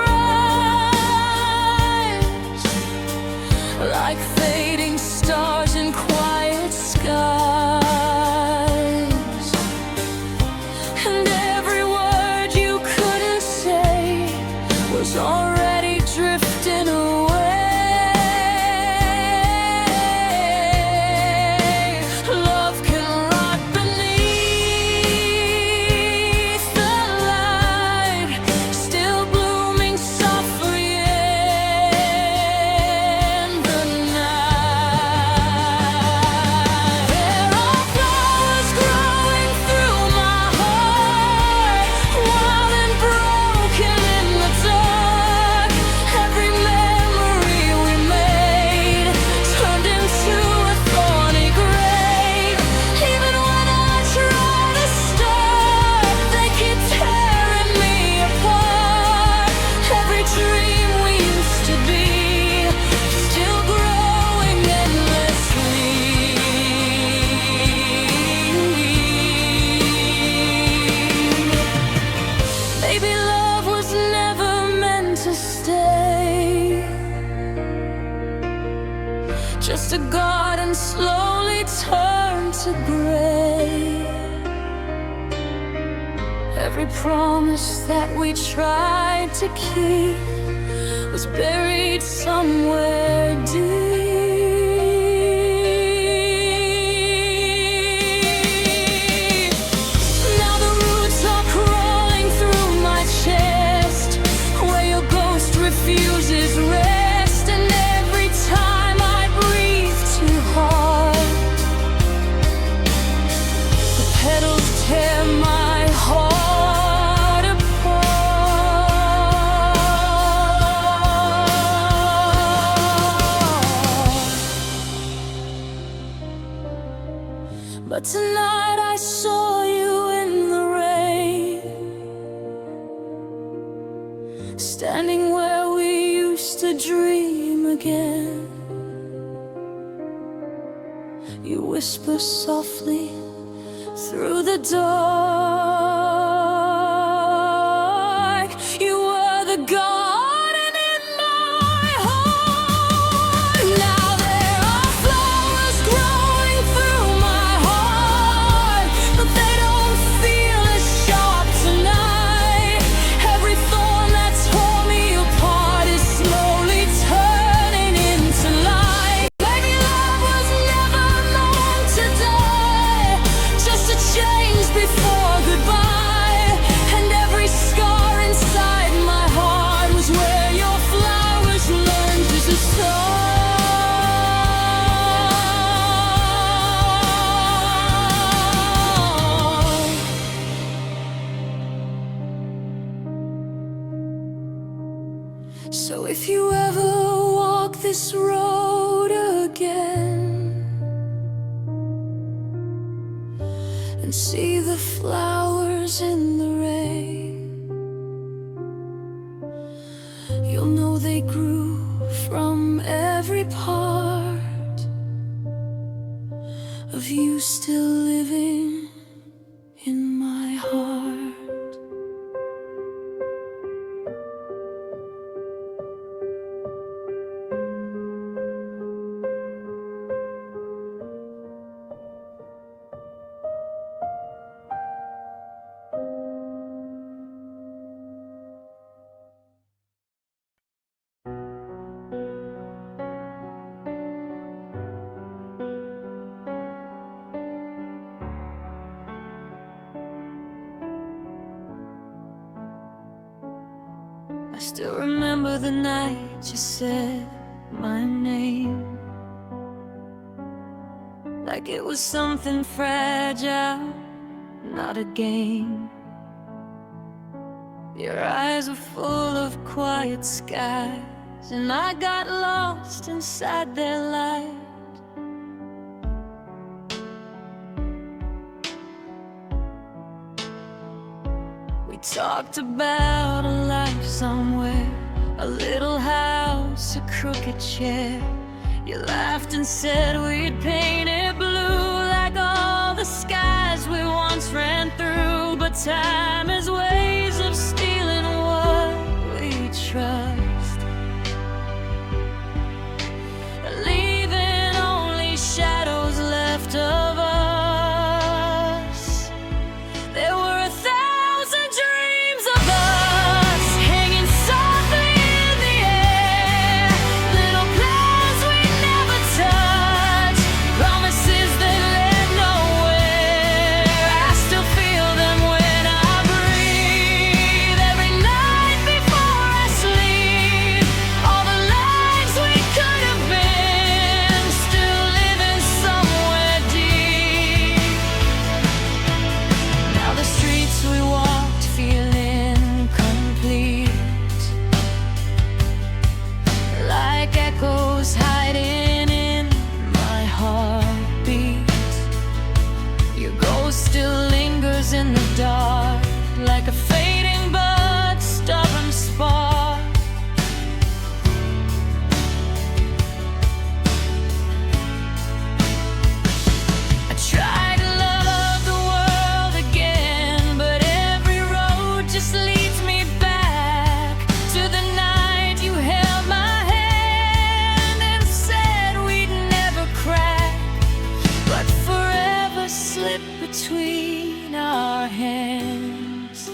Speaker 1: eyes, like fading stars in quiet skies. And every word you couldn't say was already drifting away. Love can rock beneath the light, still blooming softly in the night. There are flowers growing through my heart, wild and broken in the dark. Every memory we made turned into a thorny grave. Even when I try to stop, they keep tearing me apart. Every dream we used to be, still growing endlessly. Maybe love was never meant to stay, just a garden slowly turned to gray. Every promise that we tried to keep was buried somewhere deep. Now the roots are crawling through my chest, where your ghost refuses rest. And every time I breathe too hard, the petals tear my heart apart. But tonight I saw you in the rain, standing where we used to dream again. You whisper softly through the dark. You were the garden in my heart. Now there are flowers growing through my heart, but they don't feel as sharp tonight. Every thorn that's torn me apart is slowly turning into light. Maybe love was never meant to die, just a change before goodbye. And every scar inside my heart was where your flowers learned to start. So if you ever walk this road again and see the flowers in the rain, you'll know they grew from every part of you still living in my heart. I still remember the night you said my name, like it was something fragile, not a game. Your eyes were full of quiet skies, and I got lost inside their light. We talked about a life somewhere, a little house, a crooked chair. You laughed and said we'd paint it blue like all the skies we once ran through. But time has ways of stealing what we trust, leaving only shadows left of us. There were 1,000 dreams of us hanging softly in the air, little plans we never touched, promises that led nowhere. I still feel them when I breathe, every night before I sleep. All the lives we could have been, still living somewhere deep. Now the streets we walked feel incomplete, like echoes hiding in my heartbeat. Your ghost still lingers in the dark, like a fading but stubborn spark. I try to love the world again, but every road just leads me back to the night you held my hand and said we'd never crack, but forever slip between our hands,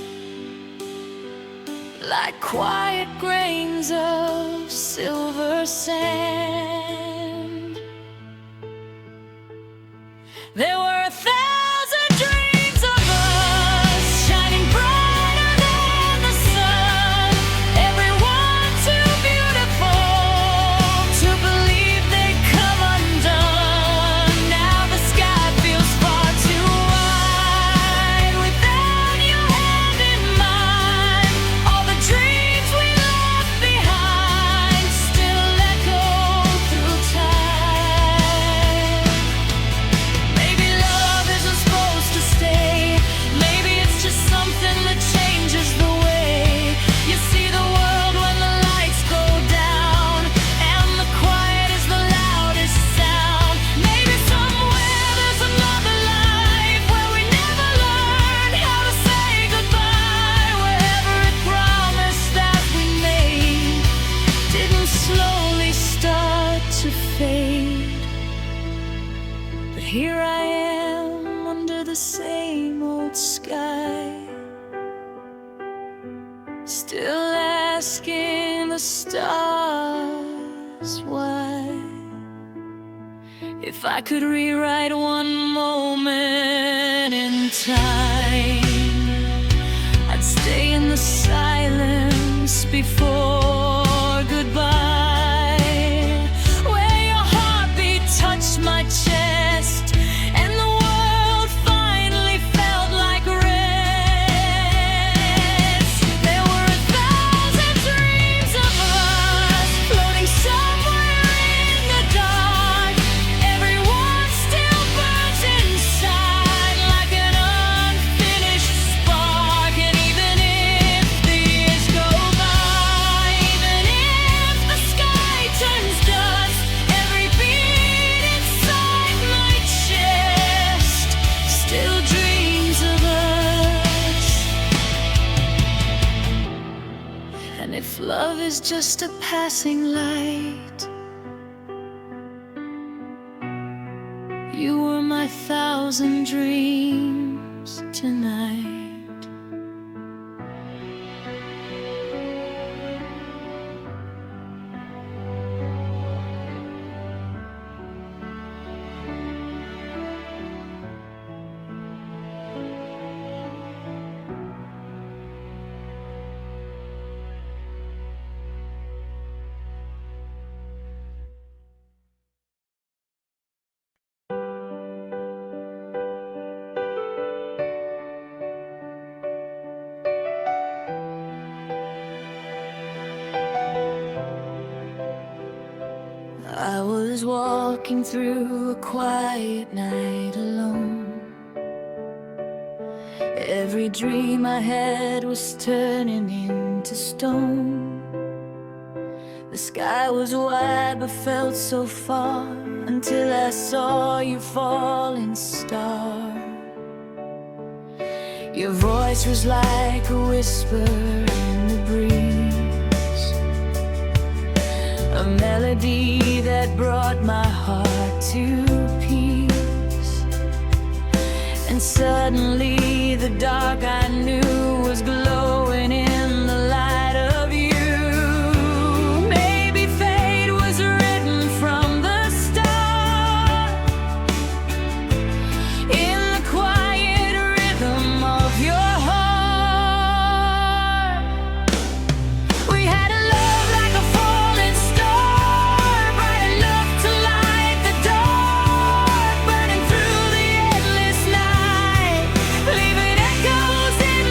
Speaker 1: like quiet grains of silver sand. There were 1,000 dreams of us shining brighter than the sun, everyone too beautiful to believe they'd come undone. Now the sky feels far too wide without your hand in mine. All the dreams we left behind still echo slowly start to fade. But here I am under the same old sky, still asking the stars why. If I could rewrite one moment in time, I'd stay in the silence before goodbye, where your heartbeat touched my chest and the world finally felt like rest. There were 1,000 dreams of us floating somewhere in the dark. Everyone still burns inside like an unfinished spark. And even if the years go by, even if the sky turns dust, every beat inside my chest still dreams of us. And if love is just a passing light, you were my 1,000 dreams tonight. I was walking through a quiet night alone. Every dream I had was turning into stone. The sky was wide but felt so far, until I saw you falling star. Your voice was like a whisper in the breeze, a melody that brought my heart to peace. And suddenly the dark I knew was glowing in the light of you. Maybe fate was written from the start, in the quiet rhythm of your heart. We had a love like a falling star, bright enough to light the dark, burning through the endless night, leaving echoes in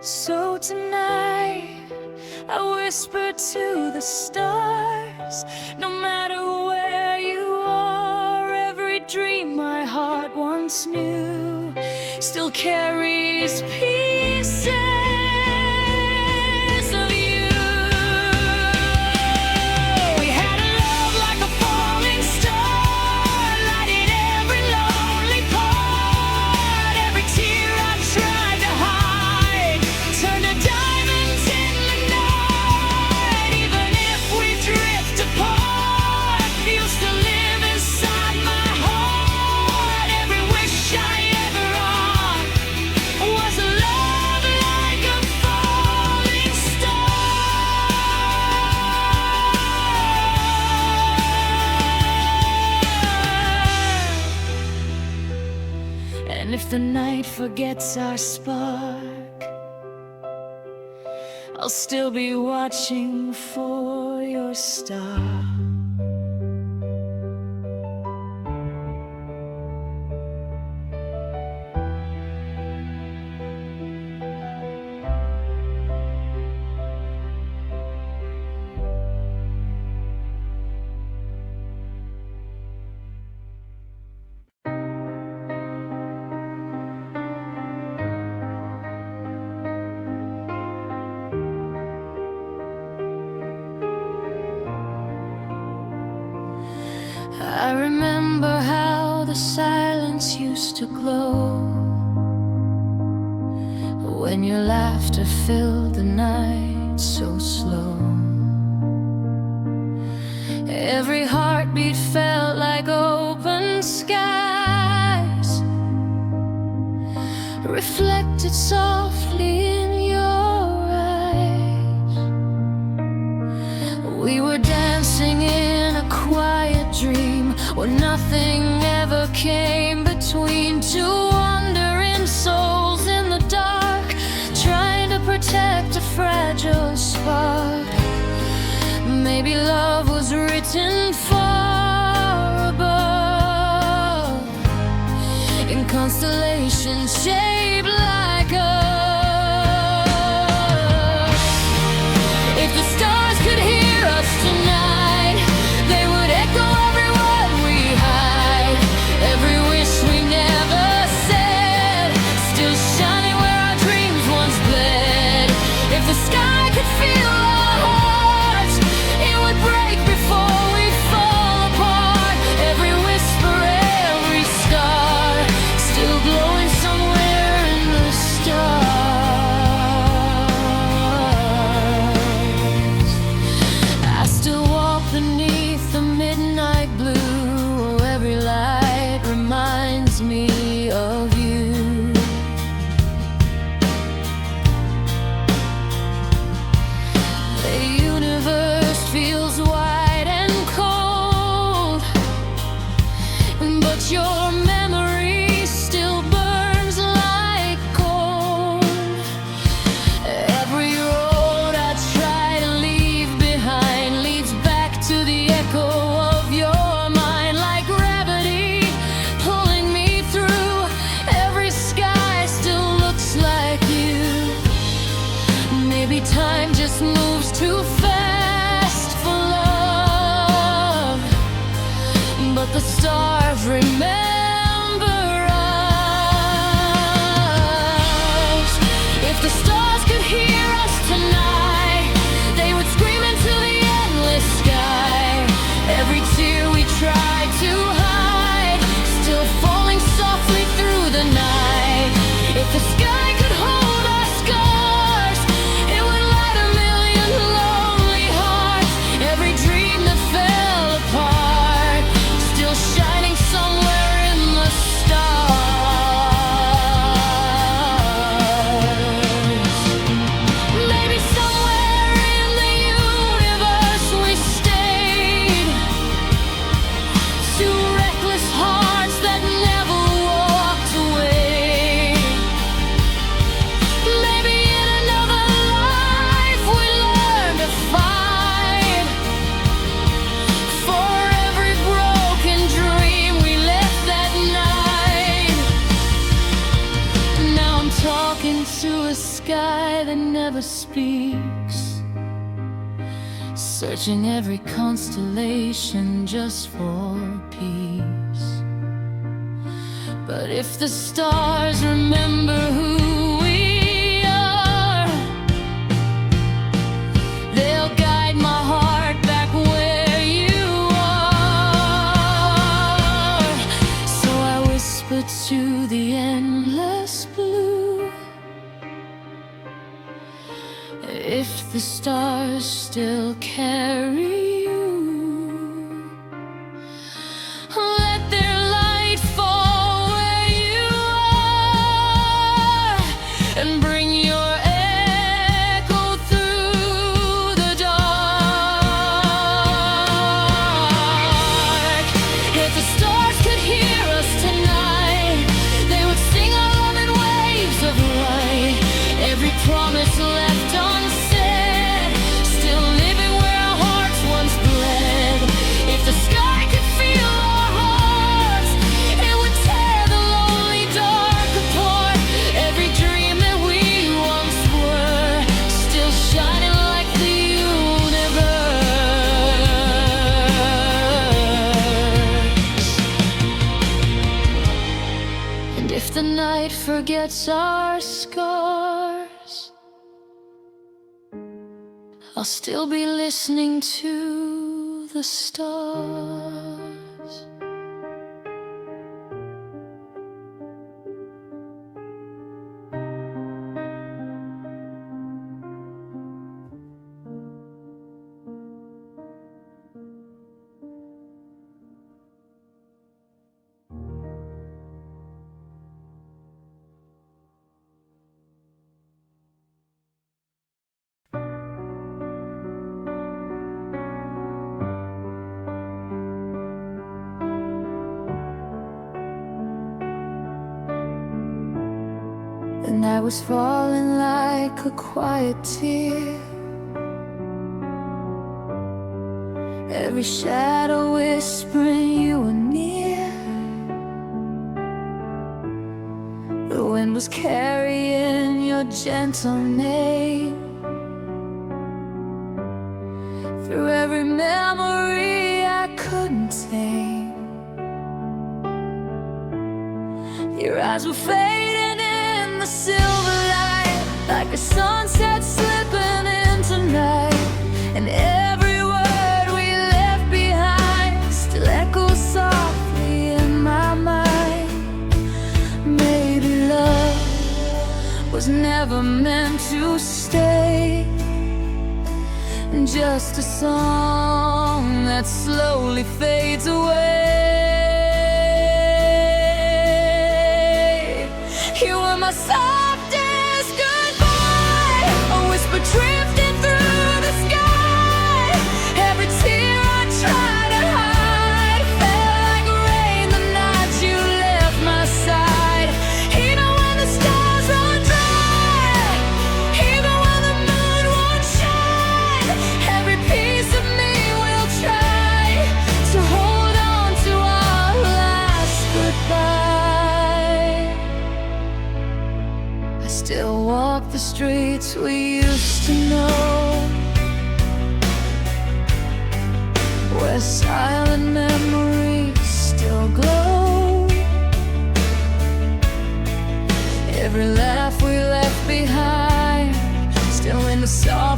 Speaker 1: So tonight I whisper to the stars, no matter where you are, every dream my heart once knew still carries pieces of you. We had a love like a falling star, lighting every lonely part. Every tear I tried to hide turned to diamonds in the night. Even if we drift apart, you still live inside my heart. Every wish I ever wrought was a love like a falling star. And if the night forgets our spark, I'll still be watching for your star. I remember how the silence used to glow when your laughter filled the night so slow. Every heartbeat felt like open skies, reflected softly in your eyes. We were dancing in a quiet dream where nothing ever came between two wandering souls in the dark, trying to protect a fragile spark. Maybe love was written far above in constellations shaped like us. If the stars could hear us tonight, they would echo every word we hide, every wish we never said, still shining where our dreams once bled. If the sky could feel our hearts, it would break before we fall apart. Every whisper, every star, still glowing somewhere searching every constellation just for peace. But if the stars remember who we are, they'll guide my heart back where you are. So I whisper to the endless blue, if the stars still carry you, let their light fall where you are, and bring your echo through the dark. If the stars could hear us tonight, they would sing our love in waves of light. Every promise left unsaid, still living where our hearts once bled. If the sky could feel our hearts, it would tear the lonely dark apart. Every dream that we once were, still shining like the universe. And if the night forgets our scars, I'll still be listening to the stars. The night was falling like a quiet tear, every shadow whispering you were near. The wind was carrying your gentle name through every memory I couldn't tame. Your eyes were fading in the silver light, like a sunset slipping into night. And every word we left behind still echoes softly in my mind. Maybe love was never meant to stay, just a song that slowly fades away. You were my softest goodbye, a whisper drifting through the sky. Every tear I tried to hide fell like rain the night you left my side. Even when the stars run dry, even when the moon won't shine, every piece of me will try to hold on to our last goodbye. I still walk the streets we used to know, where silent memories still glow. Every laugh we left behind, still in the song